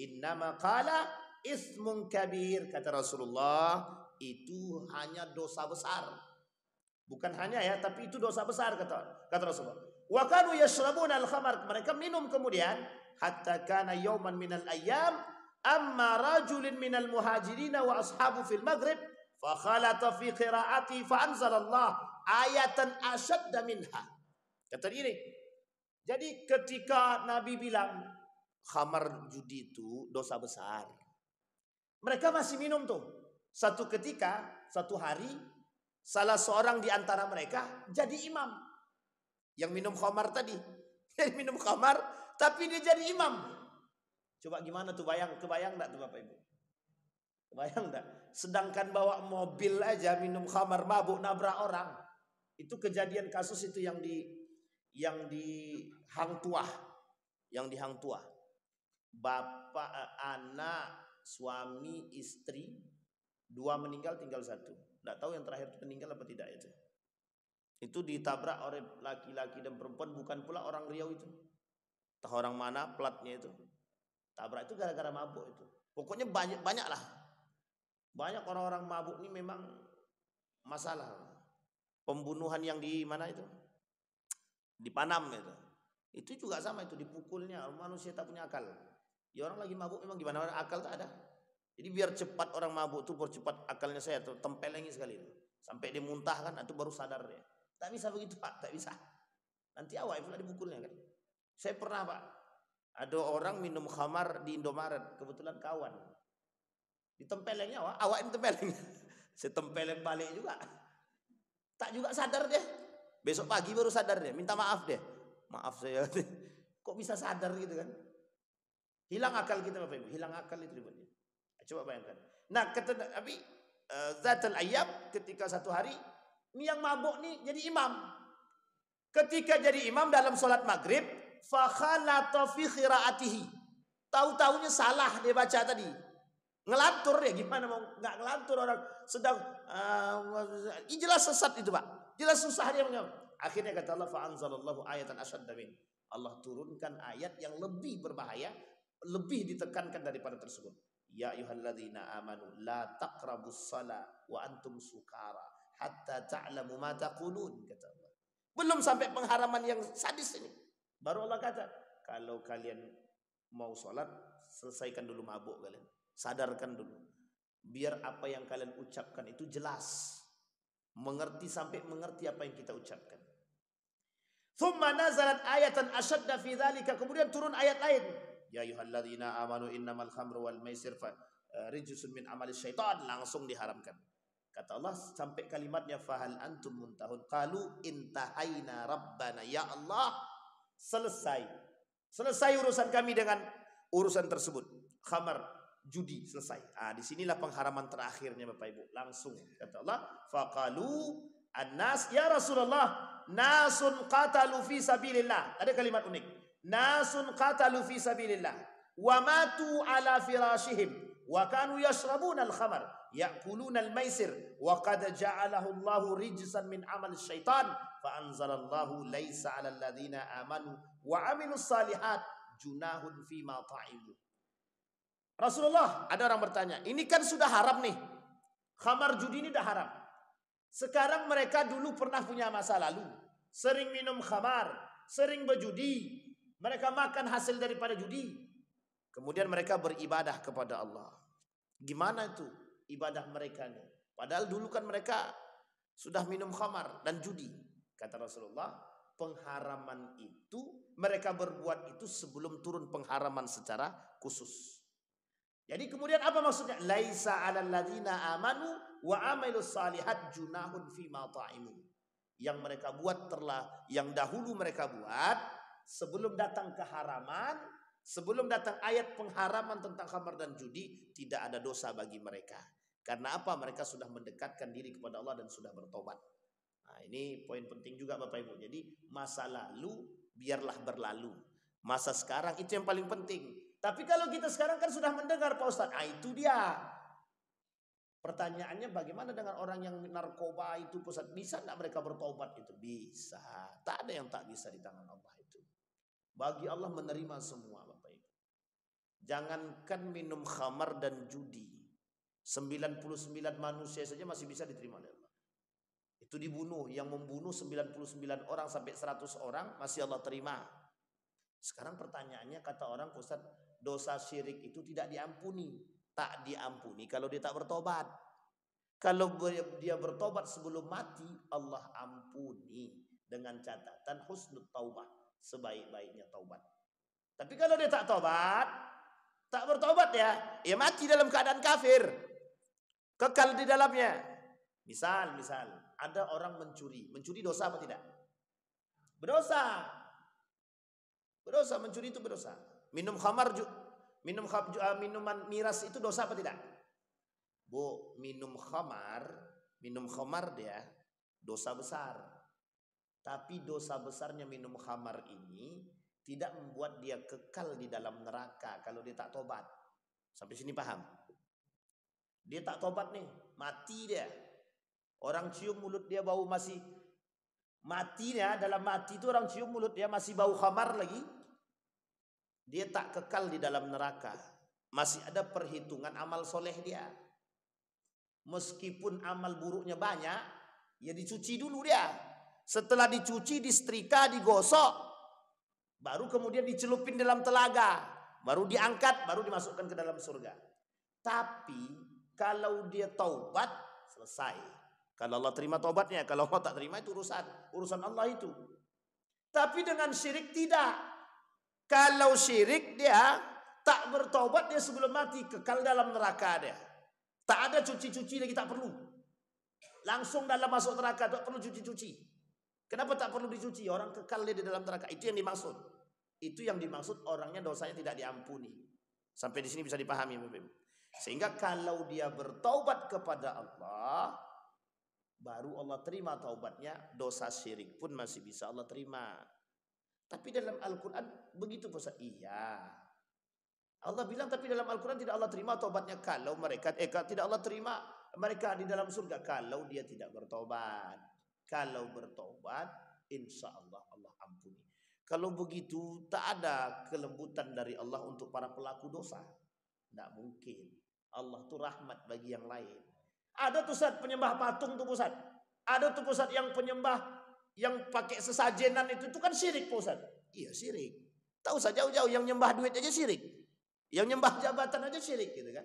A: Innama qala ismun kabir, kata Rasulullah, itu hanya dosa besar. Bukan hanya ya, tapi itu dosa besar kata Rasulullah. Wa kanu yashrabuna al-khamar, mereka minum kemudian hatta kana yawman minal ayyam amma rajulin minal muhajirin wa ashabu fil maghrib fa khalata fi qiraati fa anzalallah ayatan ashadda minha. Kata ini. Jadi ketika Nabi bilang khamar judi itu dosa besar, mereka masih minum tuh. Satu ketika, satu hari, salah seorang di antara mereka jadi imam. Yang minum khamar tadi. Yang minum khamar, tapi dia jadi imam. Coba gimana tuh kebayang enggak tuh Bapak Ibu? Kebayang enggak? Sedangkan bawa mobil aja minum khamar, mabuk, nabrak orang. Itu kejadian kasus itu yang di Hang Tuah. Yang di Hang Tuah. Bapak, anak, suami, istri, dua meninggal, tinggal satu. Nggak tahu yang terakhir itu meninggal apa tidak itu. Itu ditabrak oleh laki-laki dan perempuan, bukan pula orang Riau itu. Entah orang mana platnya itu. Tabrak itu gara-gara mabuk itu. Pokoknya banyak lah. Banyak orang-orang mabuk ini memang masalah. Pembunuhan yang di mana itu? Di Panam itu. Itu juga sama itu, dipukulnya. Manusia tak punya akal. Ya orang lagi mabuk memang gimana, akal tak ada. Jadi biar cepat orang mabuk itu, percepat akalnya saya tuh, tempelengi sekali itu. Sampai dia muntah kan, itu baru sadar dia. Tak bisa begitu Pak, tak bisa. Nanti awak pula dipukulnya kan. Saya pernah Pak, ada orang minum khamar di Indomaret, kebetulan kawan. Ditempelengnya awak ditempeleng. Saya tempeleng balik juga. Tak juga sadar dia. Besok pagi baru sadar dia, minta maaf dia. Maaf saya. Kok bisa sadar gitu kan? Hilang akal kita Bapak Ibu, hilang akal itu ributnya. Coba bayangkan. Nah, kata Nabi Zatul Ayyab, ketika satu hari ini yang mabuk nih jadi imam. Ketika jadi imam dalam sholat maghrib, fa khalata fi qiraatihi. Tahu-taunya salah dia baca tadi. Ngelantur ya, gimana mau nggak ngelantur orang sedang jelas sesat itu Pak. Jelas susah dia menjawab. Akhirnya kata Allah, fa anzalallahu ayatan asyadda min. Allah turunkan ayat yang lebih berbahaya, lebih ditekankan daripada tersebut. Ya ayyuhalladzina amanu la taqrabus shalah wa antum sukara hatta ta'lamu ma taqulun, kata Allah. Belum sampai pengharaman yang sadis ini. Baru Allah kata, kalau kalian mau sholat, selesaikan dulu mabuk kalian. Sadarkan dulu. Biar apa yang kalian ucapkan itu jelas. Mengerti sampai mengerti apa yang kita ucapkan. Thumma nazalat ayatan asyadda fi dzalika. Kemudian turun ayat lain. Ya ayyuhalladzina amanu innamal khamru wal maisir rijsun min amalis syaitan, langsung diharamkan. Kata Allah sampai kalimatnya fahal antum muntahun, qalu intahaina rabbana, ya Allah selesai urusan kami dengan urusan tersebut. Khamar, judi, selesai. Disinilah pengharaman terakhirnya Bapak Ibu. Langsung kata Allah, faqalu annas ya Rasulullah nasun qatalu fi sabilillah. Ada kalimat unik. Nasun qatalu fi sabilillah wa matu ala firashihim wa kanu yashrabuna al-khamar. ya'kulunal maisir wa qad ja'alahu Allahu rijsan min amal syaitan fa anzalallahu laisa 'alal ladzina amanu wa 'amilus salihat junahun fima ta'imu. Rasulullah, ada orang bertanya, ini kan sudah haram nih. Khamar judi ini dah haram. Sekarang mereka dulu pernah punya masa lalu, sering minum khamar, sering berjudi, mereka makan hasil daripada judi. Kemudian mereka beribadah kepada Allah. Gimana itu ibadah mereka nih? Padahal dulu kan mereka sudah minum khamar dan judi. Kata Rasulullah, pengharaman itu mereka berbuat itu sebelum turun pengharaman secara khusus. Jadi kemudian apa maksudnya? Laisa 'alal ladzina amanu wa 'amilus salihat junahun fima ta'imu. Yang mereka buat yang dahulu mereka buat sebelum datang keharaman, sebelum datang ayat pengharaman tentang khamar dan judi, tidak ada dosa bagi mereka. Karena apa? Mereka sudah mendekatkan diri kepada Allah dan sudah bertobat. Nah, ini poin penting juga Bapak Ibu. Jadi masa lalu biarlah berlalu. Masa sekarang itu yang paling penting. Tapi kalau kita sekarang kan sudah mendengar Pak Ustadz, itu dia. Pertanyaannya bagaimana dengan orang yang narkoba itu Pak Ustadz? Bisa tidak mereka bertobat itu? Bisa. Tak ada yang tak bisa di tangan Allah itu. Bagi Allah menerima semua Bapak Ibu. Jangankan minum khamar dan judi, 99 manusia saja masih bisa diterima oleh Allah. Itu dibunuh, yang membunuh 99 orang sampai 100 orang masih Allah terima. Sekarang pertanyaannya kata orang, Ustaz, dosa syirik itu tidak diampuni. Tak diampuni kalau dia tak bertobat. Kalau dia bertobat sebelum mati, Allah ampuni dengan catatan husnul taubah, sebaik-baiknya taubat. Tapi kalau dia tak tobat, tak bertobat ya mati dalam keadaan kafir, kekal di dalamnya. Misal ada orang mencuri dosa apa tidak? Berdosa. Mencuri itu berdosa. Minuman miras itu dosa apa tidak? Bu, minum khamar dia dosa besar. Tapi dosa besarnya minum khamar ini tidak membuat dia kekal di dalam neraka kalau dia tak tobat. Sampai sini paham? Dia tak tobat nih, mati dia. Orang cium mulut dia bau masih mati ya, dalam mati itu orang cium mulut dia masih bau khamar lagi. Dia tak kekal di dalam neraka. Masih ada perhitungan amal soleh dia. Meskipun amal buruknya banyak, ya dicuci dulu dia. Setelah dicuci, disetrika, digosok, baru kemudian dicelupin dalam telaga, baru diangkat, baru dimasukkan ke dalam surga. Tapi kalau dia taubat, selesai. Kalau Allah terima taubatnya, kalau Allah tak terima itu urusan Allah itu. Tapi dengan syirik tidak. Kalau syirik dia tak bertobat, dia sebelum mati kekal dalam neraka dia. Tak ada cuci-cuci lagi, tak perlu. Langsung dalam masuk neraka, tak perlu cuci-cuci. Kenapa tak perlu dicuci? Orang kekal dia di dalam neraka. Itu yang dimaksud. Itu yang dimaksud orangnya dosanya tidak diampuni. Sampai di sini bisa dipahami. Sehingga kalau dia bertaubat kepada Allah, baru Allah terima taubatnya. Dosa syirik pun masih bisa Allah terima. Tapi dalam Al-Quran begitu Ustaz. Iya. Allah bilang tapi dalam Al-Quran tidak Allah terima taubatnya kalau mereka tidak Allah terima mereka di dalam surga kalau dia tidak bertobat. Kalau bertobat, insya Allah Allah ampuni. Kalau begitu tak ada kelembutan dari Allah untuk para pelaku dosa. Tidak mungkin. Allah itu rahmat bagi yang lain. Ada tuh Ustaz penyembah patung tuh Ustaz. Ada tuh Ustaz yang penyembah yang pakai sesajenan itu kan syirik Ustaz. Iya syirik. Tahu saja jauh-jauh yang nyembah duit aja syirik. Yang nyembah jabatan aja syirik gitu kan.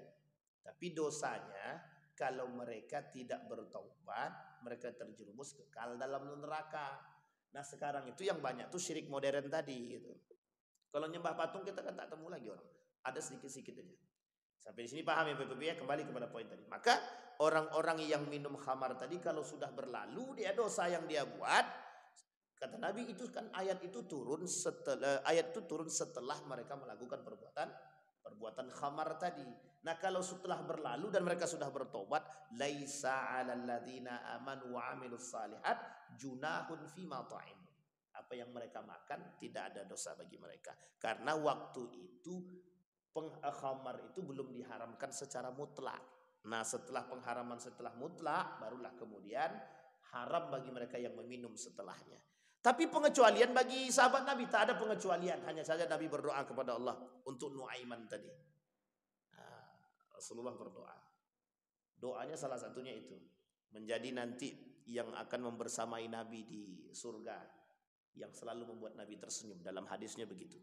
A: Tapi dosanya kalau mereka tidak bertobat, mereka terjerumus kekal dalam neraka. Nah sekarang itu yang banyak tuh syirik modern tadi gitu. Kalau nyembah patung kita kan tak temu lagi orang. Ada sedikit-sedikit aja. Sampai di sini paham ya Bapak ya, kembali kepada poin tadi. Maka orang-orang yang minum khamar tadi kalau sudah berlalu dia dosa yang dia buat, kata Nabi itu kan ayat itu turun setelah mereka melakukan perbuatan khamar tadi. Nah, kalau setelah berlalu dan mereka sudah bertobat, laisa 'alal ladzina amanu wa 'amilus shalihat junahun fima ta'imu. Apa yang mereka makan tidak ada dosa bagi mereka. Karena waktu itu khamar itu belum diharamkan secara mutlak. Nah, setelah pengharaman setelah mutlak, barulah kemudian haram bagi mereka yang meminum setelahnya. Tapi pengecualian bagi sahabat Nabi tak ada pengecualian, hanya saja Nabi berdoa kepada Allah untuk Nuaiman tadi. Nah, Rasulullah berdoa. Doanya salah satunya itu, menjadi nanti yang akan membersamai Nabi di surga, yang selalu membuat Nabi tersenyum. Dalam hadisnya begitu.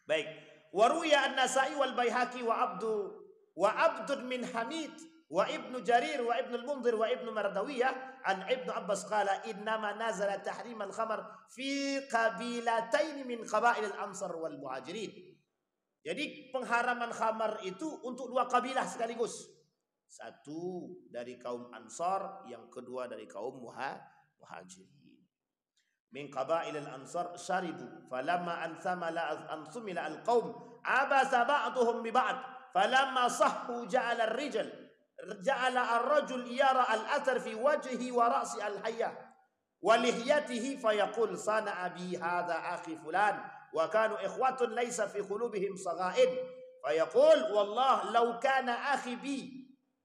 A: Baik, waruya an-Nasa'i wal Baihaqi wa Abdun min Hamid wa Ibnu Jarir wa Ibnu al-Munzir wa Ibnu Mardawiyah an Ibnu Abbas qala innama nazala tahrim al-khamar fi qabilatain min qabail al-Ansar wal Muhajirin. Jadi pengharaman khamar itu untuk dua kabilah sekaligus. Satu dari kaum Ansar, yang kedua dari kaum Muhajirin. Min qabail al-Ansar syaribu falamma ansumila al-qaum abasa ba'duhum bi ba'd falamma sahhu ja'ala ar-rajul yara al-athar fi wajhihi wa ra'si al-hayyah wa lihyatihi fayaqul sana abi hadha akhi fulan wa kanu ikhwatun laysa fi qulubihim saghaid fayaqul wallah law kana akhi bi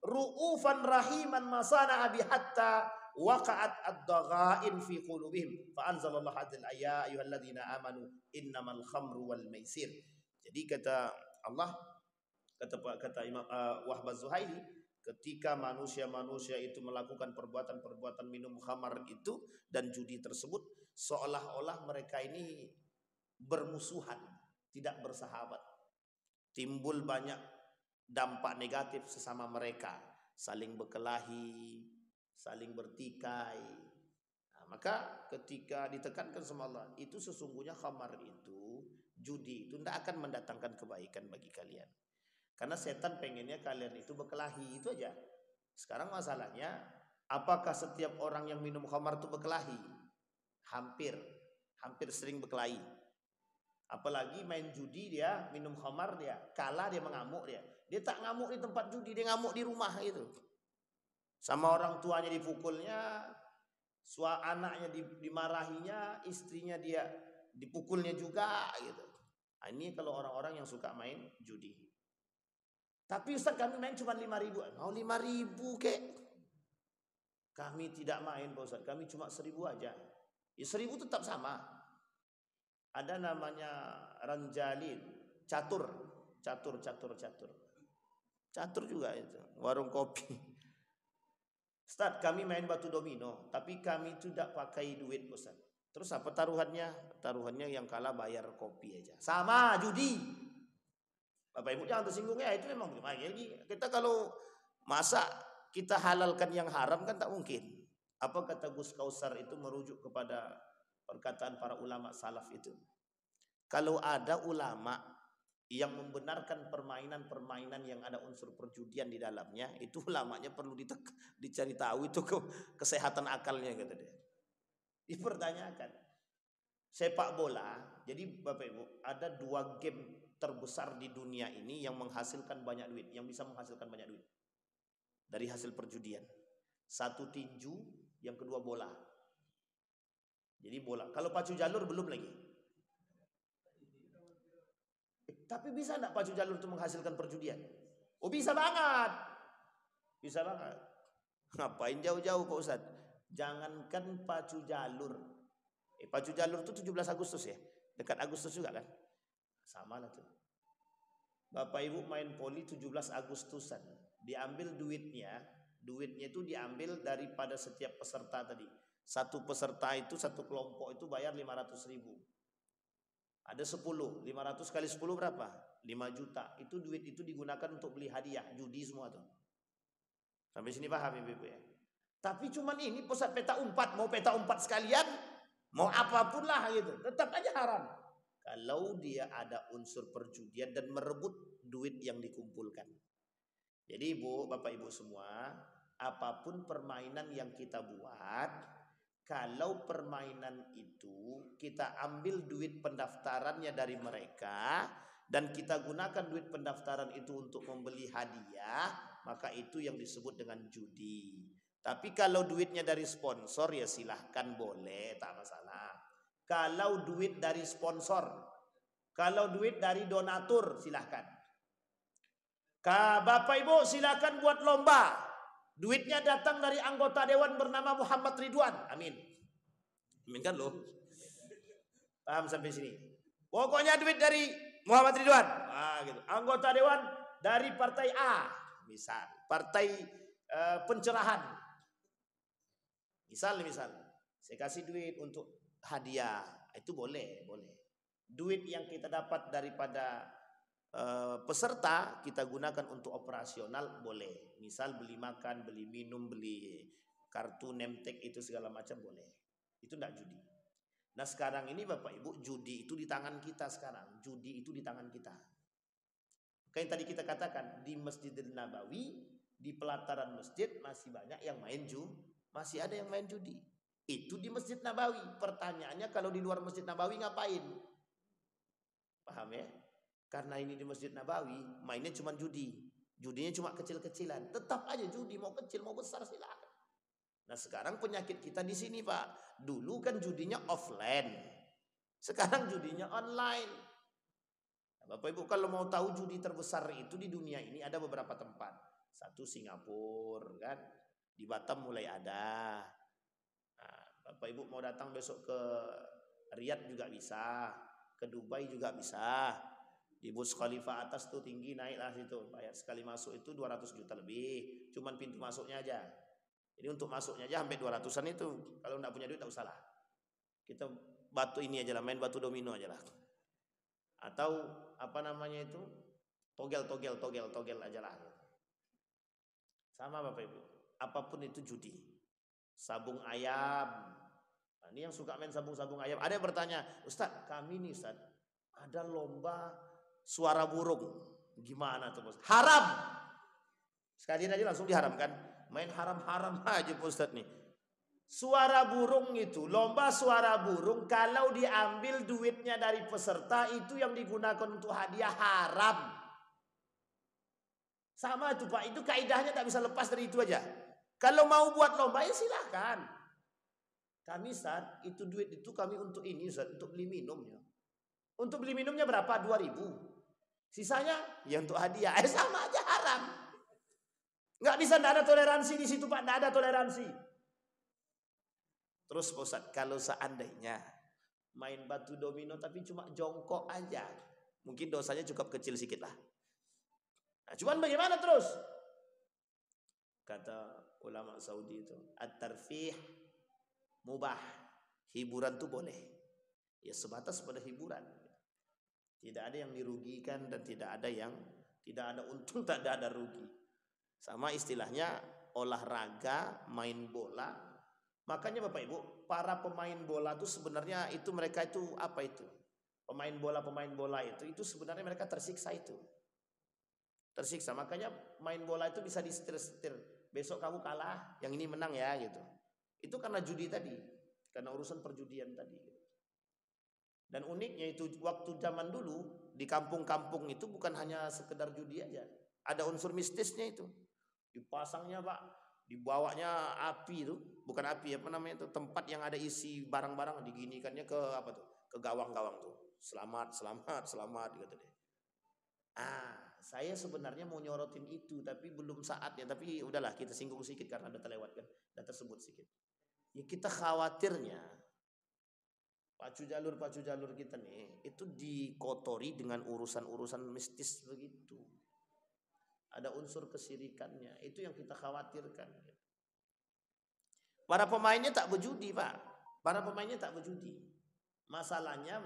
A: ru'ufan rahiman ma sana abi hatta waqa'at ad-daghain fi qulubihim fa anzalallahu hadzal ayat ayyuhalladzina amanu innamal khamru wal maisir. Jadi kata Allah, kata Imam Wahb Az-Zuhaili, ketika manusia-manusia itu melakukan perbuatan-perbuatan minum khamar itu dan judi tersebut, seolah-olah mereka ini bermusuhan, tidak bersahabat. Timbul banyak dampak negatif sesama mereka, saling berkelahi, saling bertikai. Nah, maka ketika ditekankan sama Allah, itu sesungguhnya khamar itu, judi itu tidak akan mendatangkan kebaikan bagi kalian. Karena setan pengennya kalian itu berkelahi, itu aja. Sekarang masalahnya, apakah setiap orang yang minum khamar itu berkelahi? Hampir sering berkelahi. Apalagi main judi, dia minum khamar, dia kalah, dia mengamuk, dia tak ngamuk di tempat judi, dia ngamuk di rumah itu. Sama orang tuanya dipukulnya, anaknya dimarahinya, istrinya dia dipukulnya juga gitu. Nah, ini kalau orang-orang yang suka main judi. Tapi Ustaz, kami main cuma 5.000. Mau 5.000 kek? Kami tidak main Pak Ustaz, kami cuma 1.000 aja. Ya 1.000 tetap sama. Ada namanya ranjalin, catur juga itu, warung kopi. Ustaz, kami main batu domino, tapi kami tidak pakai duit Ustaz. Terus apa taruhannya? Taruhannya yang kalah bayar kopi aja. Sama judi. Bapak Ibu jangan tersinggung ya, itu memang begini. Kita kalau masa kita halalkan yang haram kan tak mungkin. Apa kata Gus Kausar itu merujuk kepada perkataan para ulama salaf itu. Kalau ada ulama yang membenarkan permainan-permainan yang ada unsur perjudian di dalamnya, itu ulamanya perlu dicari tahu itu kesehatan akalnya, kata dia. Dipertanyakan. Sepak bola, jadi Bapak Ibu, ada 2 game terbesar di dunia ini yang menghasilkan banyak duit, yang bisa menghasilkan banyak duit dari hasil perjudian. Satu tinju, yang kedua bola. Jadi bola. Kalau pacu jalur belum lagi. Tapi bisa enggak pacu jalur itu menghasilkan perjudian? Oh bisa banget. Bisa banget. Ngapain jauh-jauh Pak Ustaz? Jangankan pacu jalur. Pacu jalur itu 17 Agustus ya. Dekat Agustus juga kan? Sama lah tuh. Bapak Ibu main poli 17 Agustusan. Diambil duitnya itu diambil daripada setiap peserta tadi. Satu peserta itu, satu kelompok itu bayar 500.000. Ada 10, 500 kali 10 berapa? 5 juta. Itu duit itu digunakan untuk beli hadiah, judi semua tuh. Sampai sini paham Ibu ya? Tapi cuman ini pusat peta umpat, mau peta umpat sekalian, mau apapun lah gitu, tetap aja haram. Kalau dia ada unsur perjudian dan merebut duit yang dikumpulkan. Jadi Ibu, Bapak Ibu semua, apapun permainan yang kita buat, kalau permainan itu kita ambil duit pendaftarannya dari mereka dan kita gunakan duit pendaftaran itu untuk membeli hadiah, maka itu yang disebut dengan judi. Tapi kalau duitnya dari sponsor ya silahkan, boleh, tak masalah. Kalau duit dari sponsor, kalau duit dari donatur silahkan. Bapak Ibu silakan buat lomba. Duitnya datang dari anggota dewan bernama Muhammad Ridwan. Amin. Amin kan loh. Paham sampai sini? Pokoknya duit dari Muhammad Ridwan. Gitu. Anggota dewan dari partai A, misal partai pencerahan. Misal, saya kasih duit untuk hadiah, itu boleh. Duit yang kita dapat daripada peserta kita gunakan untuk operasional boleh. Misal beli makan, beli minum, beli kartu nemtek itu segala macam boleh. Itu tidak judi. Nah sekarang ini Bapak Ibu, judi itu di tangan kita sekarang. Judi itu di tangan kita. Kayak tadi kita katakan di Masjidil Nabawi, di pelataran masjid masih banyak yang main masih ada yang main judi. Itu di Masjid Nabawi. Pertanyaannya kalau di luar Masjid Nabawi ngapain? Paham ya? Karena ini di Masjid Nabawi, mainnya cuma judi. Judinya cuma kecil-kecilan. Tetap aja judi, mau kecil mau besar silakan. Nah sekarang penyakit kita di sini Pak. Dulu kan judinya offline. Sekarang judinya online. Nah, Bapak Ibu kalau mau tahu judi terbesar itu di dunia ini ada beberapa tempat. Satu Singapura kan. Di Batam mulai ada. Nah, Bapak Ibu mau datang besok ke Riyadh juga bisa. Ke Dubai juga bisa. Di Burj Khalifa atas tuh tinggi naiklah situ. Bayar sekali masuk itu 200 juta lebih. Cuman pintu masuknya aja. Jadi untuk masuknya aja sampai 200-an itu. Kalau enggak punya duit tak usah lah. Kita batu ini aja lah, main batu domino aja lah. Atau apa namanya itu? Togel aja lah. Sama Bapak Ibu. Apapun itu judi. Sabung ayam. Nah, ini yang suka main sabung ayam. Ada yang bertanya, Ustaz, kami nih Ustaz, ada lomba suara burung. Gimana tuh Ustaz? Haram. Sekalian aja langsung diharamkan. Main haram-haram aja Ustaz nih. Suara burung itu, lomba suara burung kalau diambil duitnya dari peserta itu yang digunakan untuk hadiah haram. Sama itu Pak, itu kaidahnya tak bisa lepas dari itu aja. Kalau mau buat lomba ya silahkan. Kami Ustaz, itu duit itu kami untuk ini Ustaz, untuk beli minumnya. Untuk beli minumnya berapa? 2.000. Sisanya ya untuk hadiah. Sama aja haram. Nggak bisa, nggak ada toleransi di situ Pak, nggak ada toleransi. Terus Pak Ustaz, kalau seandainya main batu domino tapi cuma jongkok aja, mungkin dosanya cukup kecil sedikit lah. Nah, cuman bagaimana terus? Kata ulama Saudi itu, at-tarfih mubah. Hiburan tuh boleh. Ya sebatas pada hiburan. Tidak ada yang dirugikan dan tidak ada untung, tak ada rugi. Sama istilahnya olahraga, main bola. Makanya Bapak Ibu, para pemain bola itu sebenarnya itu mereka itu apa itu? Pemain bola itu sebenarnya mereka tersiksa itu. Tersiksa, makanya main bola itu bisa disetir-setir. Besok kamu kalah, yang ini menang ya gitu. Itu karena judi tadi, karena urusan perjudian tadi. Dan uniknya itu waktu zaman dulu di kampung-kampung itu bukan hanya sekedar judi aja, ada unsur mistisnya itu. Dipasangnya Pak, dibawanya api itu, bukan api apa namanya itu, tempat yang ada isi barang-barang diginikannya ke apa tuh, ke gawang-gawang tuh. Selamat gitu deh. Saya sebenarnya mau nyorotin itu tapi belum saatnya, tapi udahlah kita singgung sedikit karena udah terlewat kan, udah tersebut sedikit. Ya kita khawatirnya pacu jalur kita nih itu dikotori dengan urusan-urusan mistis begitu. Ada unsur kesirikannya, itu yang kita khawatirkan. Para pemainnya tak berjudi Pak, para pemainnya tak berjudi. Masalahnya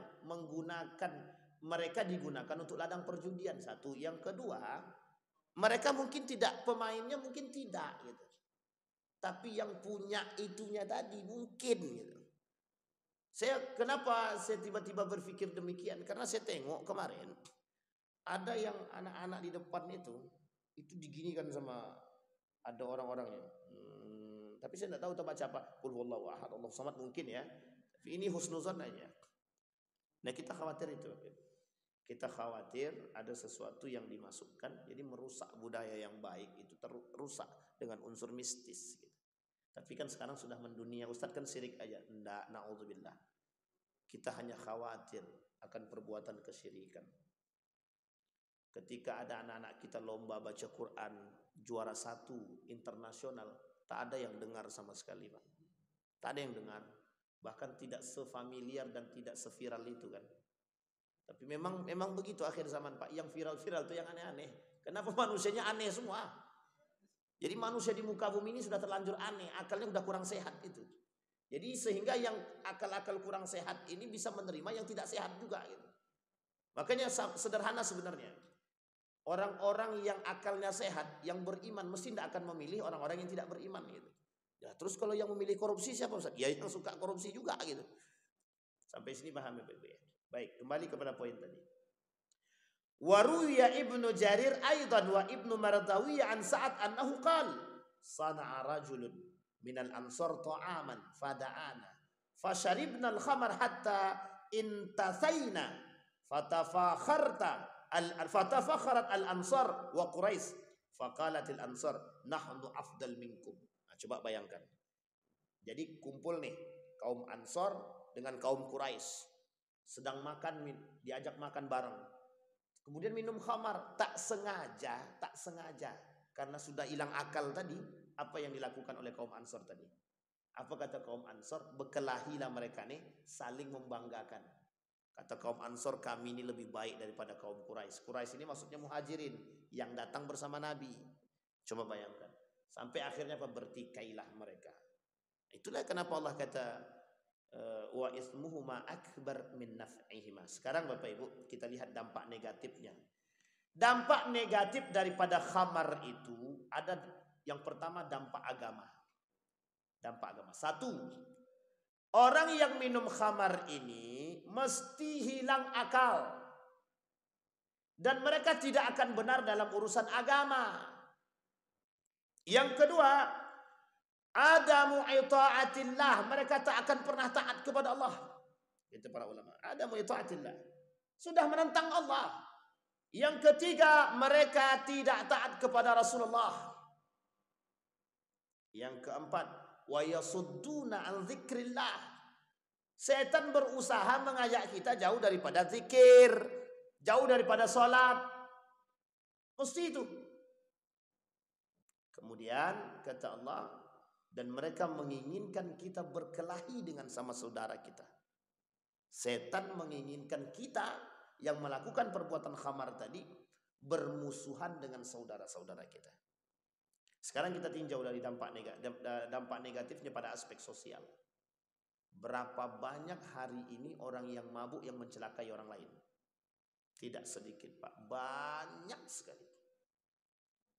A: mereka digunakan untuk ladang perjudian satu. Yang kedua, mereka mungkin tidak, pemainnya mungkin tidak gitu. Tapi yang punya itunya tadi mungkin gitu. Kenapa saya tiba-tiba berpikir demikian? Karena saya tengok kemarin ada yang anak-anak di depan itu diginikan sama ada orang-orangnya. Tapi saya tidak tahu baca apa. Qul huwallahu ahad, Allahu samad mungkin ya. Tapi ini husnuzan aja. Nah kita khawatir itu. Kita khawatir ada sesuatu yang dimasukkan jadi merusak budaya yang baik itu, terusak dengan unsur mistis gitu. Tapi kan sekarang sudah mendunia, Ustadz kan syirik aja. Enggak, na'udzubillah. Kita hanya khawatir akan perbuatan kesyirikan. Ketika ada anak-anak kita lomba baca Quran, juara 1 internasional, tak ada yang dengar sama sekali, Pak. Tak ada yang dengar. Bahkan tidak sefamiliar dan tidak seviral itu kan. Tapi memang begitu akhir zaman, Pak. Yang viral-viral itu yang aneh-aneh. Kenapa manusianya aneh semua? Jadi manusia di muka bumi ini sudah terlanjur aneh, akalnya udah kurang sehat itu. Jadi sehingga yang akal-akal kurang sehat ini bisa menerima yang tidak sehat juga gitu. Makanya sederhana sebenarnya. Orang-orang yang akalnya sehat, yang beriman mesti tidak akan memilih orang-orang yang tidak beriman gitu. Ya, terus kalau yang memilih korupsi siapa Ustaz? Ya yang suka korupsi juga gitu. Sampai sini paham ya Bapak ya. Baik, kembali kepada poin tadi. Waruya Ibnu Jarir aidan wa Ibnu Mardawi an Sa'ad annahu qala sana'a rajulun minal ansar ta'aman fada'ana fasharibna al-khamar hatta intasaina fatafakharat al-ansar wa Quraisy faqalat al-ansar nahnu afdal minkum. Nah, coba bayangkan. Jadi kumpul nih kaum Ansor dengan kaum Quraisy sedang makan, diajak makan bareng. Kemudian minum khamar, tak sengaja karena sudah hilang akal tadi. Apa yang dilakukan oleh kaum Ansor tadi? Apa kata kaum Ansor? Berkelahilah mereka nih, saling membanggakan. Kata kaum Ansor, kami ini lebih baik daripada kaum Quraisy. Quraisy ini maksudnya muhajirin yang datang bersama Nabi. Coba bayangkan. Sampai akhirnya bertikailah mereka. Itulah kenapa Allah kata wa ismuhuma akbar min naf'ihima. Sekarang Bapak Ibu kita lihat dampak negatifnya. Dampak negatif daripada khamar itu ada yang pertama dampak agama. Dampak agama. 1. Orang yang minum khamar ini mesti hilang akal. Dan mereka tidak akan benar dalam urusan agama. Yang kedua, adamu ita'atillah, mereka tak akan pernah taat kepada Allah. Itu para ulama. Adamu ita'atillah, sudah menentang Allah. Yang ketiga, mereka tidak taat kepada Rasulullah. Yang keempat, wa yasudduna an dzikrillah, setan berusaha mengajak kita jauh daripada zikir, jauh daripada sholat. Mesti itu. Kemudian kata Allah, dan mereka menginginkan kita berkelahi dengan sama saudara kita. Setan menginginkan kita yang melakukan perbuatan khamar tadi bermusuhan dengan saudara-saudara kita. Sekarang kita tinjau dari dampak negatifnya pada aspek sosial. Berapa banyak hari ini orang yang mabuk yang mencelakai orang lain? Tidak sedikit, Pak. Banyak sekali.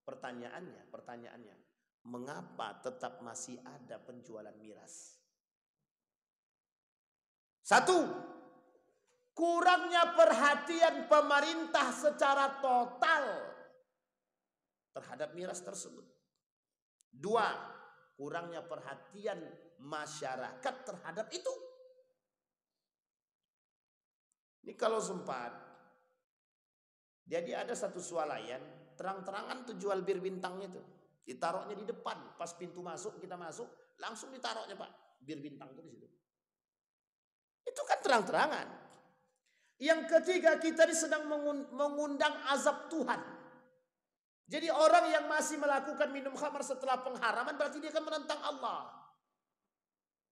A: Pertanyaannya, mengapa tetap masih ada penjualan miras? 1. Kurangnya perhatian pemerintah secara total terhadap miras tersebut. 2. Kurangnya perhatian masyarakat terhadap itu. Ini kalau sempat, jadi ada satu swalayan terang-terangan tuh jual bir bintang itu. Ditaruhnya di depan, pas pintu masuk kita masuk, langsung ditaruhnya Pak, bir bintang itu di situ. Itu kan terang-terangan. Yang ketiga, kita sedang mengundang azab Tuhan. Jadi orang yang masih melakukan minum khamar setelah pengharaman berarti dia akan menentang Allah.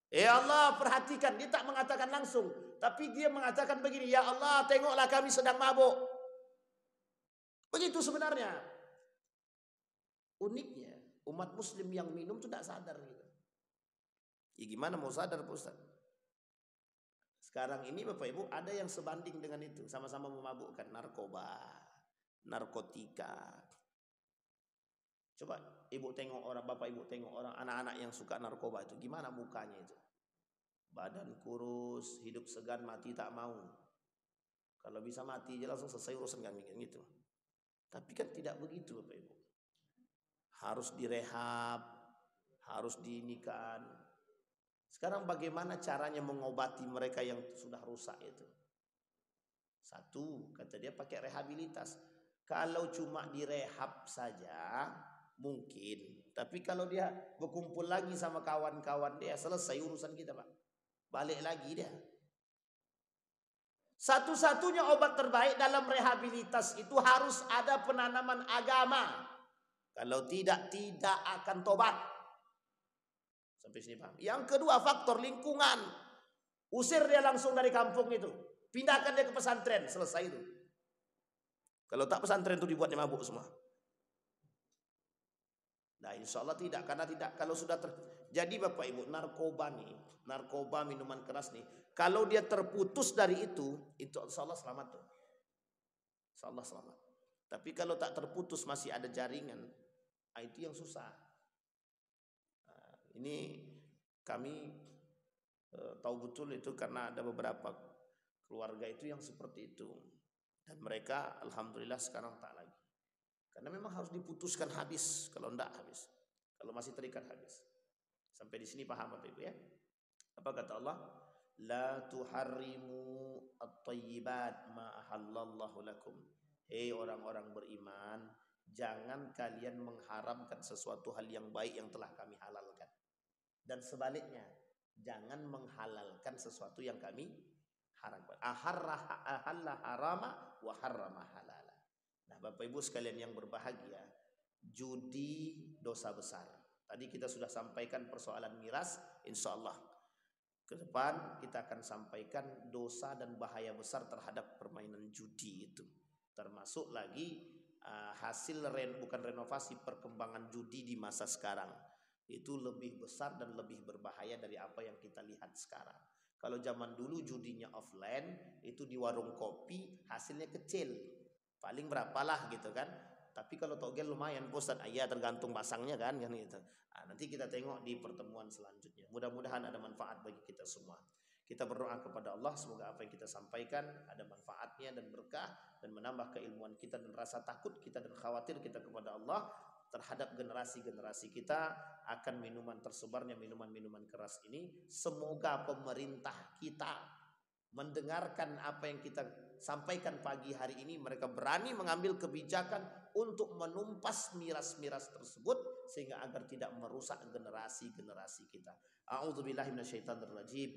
A: Ya Allah, perhatikan, dia tak mengatakan langsung, tapi dia mengatakan begini, ya Allah, tengoklah kami sedang mabuk. Begitu sebenarnya. Uniknya, umat muslim yang minum itu tidak sadar gitu. Ya gimana mau sadar Pak Ustaz? Sekarang ini Bapak Ibu ada yang sebanding dengan itu, sama-sama memabukkan narkoba, narkotika. Coba Ibu tengok orang, Bapak Ibu tengok orang anak-anak yang suka narkoba itu, gimana mukanya itu? Badan kurus, hidup segan, mati tak mau. Kalau bisa mati aja langsung selesai urusan kan gitu. Tapi kan tidak begitu Bapak Ibu. Harus direhab, harus diinikan. Sekarang bagaimana caranya mengobati mereka yang sudah rusak itu? 1, kata dia pakai rehabilitas. Kalau cuma direhab saja mungkin, tapi kalau dia berkumpul lagi sama kawan-kawan dia, selesai urusan kita Pak. Balik lagi dia. Satu-satunya obat terbaik dalam rehabilitas itu harus ada penanaman agama. Kalau tidak akan tobat. Sampai sini paham. Yang kedua faktor lingkungan. Usir dia langsung dari kampung itu. Pindahkan dia ke pesantren. Selesai itu. Kalau tak pesantren itu dibuatnya mabuk semua. Nah insya Allah tidak. Karena tidak. Kalau sudah jadi Bapak Ibu, narkoba minuman keras nih. Kalau dia terputus dari itu insya Allah selamat tuh. Insya Allah selamat. Tapi kalau tak terputus masih ada jaringan, itu yang susah. Nah, ini kami tahu betul itu karena ada beberapa keluarga itu yang seperti itu. Dan mereka alhamdulillah sekarang tak lagi. Karena memang harus diputuskan habis, kalau enggak habis. Kalau masih terikat habis. Sampai di sini paham Bapak Ibu ya? Apa kata Allah? La tuharrimu at-tayyibat ma ahallallahu lakum. Hei orang-orang beriman, jangan kalian mengharamkan sesuatu hal yang baik yang telah kami halalkan. Dan sebaliknya, jangan menghalalkan sesuatu yang kami haramkan. Ahalla harama wa harrama halala. Nah, Bapak Ibu sekalian yang berbahagia, judi dosa besar. Tadi kita sudah sampaikan persoalan miras, insya Allah ke depan kita akan sampaikan dosa dan bahaya besar terhadap permainan judi itu. Termasuk lagi hasil bukan renovasi, perkembangan judi di masa sekarang. Itu lebih besar dan lebih berbahaya dari apa yang kita lihat sekarang. Kalau zaman dulu judinya offline, itu di warung kopi hasilnya kecil. Paling berapalah gitu kan. Tapi kalau togel lumayan Ustaz, ya tergantung pasangnya kan gitu. Nah, nanti kita tengok di pertemuan selanjutnya. Mudah-mudahan ada manfaat bagi kita semua. Kita berdoa kepada Allah semoga apa yang kita sampaikan ada manfaatnya dan berkah dan menambah keilmuan kita dan rasa takut kita dan khawatir kita kepada Allah terhadap generasi-generasi kita akan tersebarnya minuman-minuman keras ini. Semoga pemerintah kita mendengarkan apa yang kita sampaikan pagi hari ini, mereka berani mengambil kebijakan untuk menumpas miras-miras tersebut sehingga agar tidak merusak generasi-generasi kita. A'udzubillahi minasyaitonirrajim.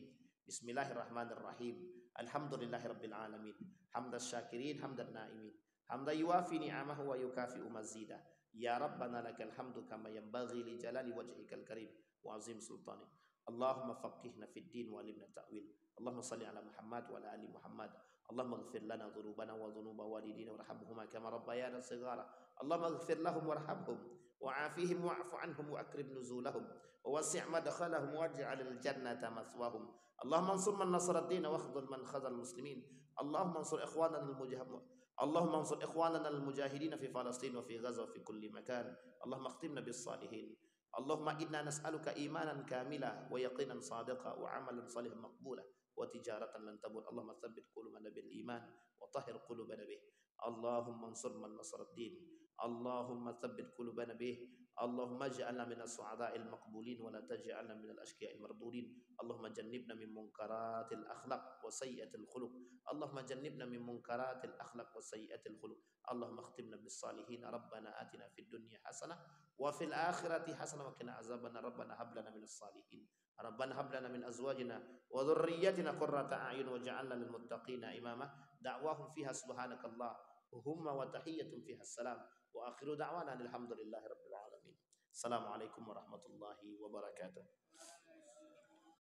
A: Bismillahirrahmanirrahim. Alhamdulillahirabbil alamin. Hamdas syakirin, hamdan naimin. Hamda yuwafi ni'amahu wa yukafi'u mazidah. Ya Rabbana lakal hamdu kama yanbaghi li jalali wajhikal karim wa azim sultani. Allahumma faqihna fid din wa alimna ta'wil. Allahumma salli ala Muhammad wa ala ali Muhammad. Allahumma ighfir lana dhunubana wa dhunuba walidina warhamhuma kama rabbayana shighara. Allahumma ighfir lahum warhamhum wa'afihim wa'fu anhum wa akrim nuzulahum wa wasi' madkhalahum waj'alil jannata mathwahum. Allahumma ansur man nasara ad-din wa akhdhul man khadhal muslimin. Allahumma ansur ikhwanana al-mujahidin. Allahumma ansur ikhwanana al-mujahidin fi Palestin wa fi Gaza wa fi kulli makan. Allahumma akhtimna bis salihin. Allahumma inna nas'aluka imanan kamila wa yaqinan sadiqa wa amalan salihan maqbula wa tijaratan lan tabur. Allahumma tsabbit qulubana bil iman wa tahhir qulubana bih. Allahumma ansur man nasara ad-din. Allahumma tsabbit qulubana bih. Allahumma ij'alna minas su'ada'il maqbulin wa la taj'alna minal ashqiya'il mardudin. Allahumma jannibna min munkaratil akhlaq wa sayyi'atil khuluq. Allahumma jannibna min munkaratil akhlaq wa sayyi'atil khuluq. Allahumma akhtimna bis salihin. Rabbana atina fid dunya hasanah wa fil akhirati hasanah wa qina azabannar. Rabbana hab lana minas salihin. Rabbana hab lana min azwajina wa dhurriyyatina qurrata a'yun waj'alna lil muttaqina imama. Da'wahum fiha subhanakallah humma wa tahiyyatun fiha salam wa akhiru da'wana alhamdulillahi rabbil alamin. Assalamualaikum warahmatullahi wabarakatuh.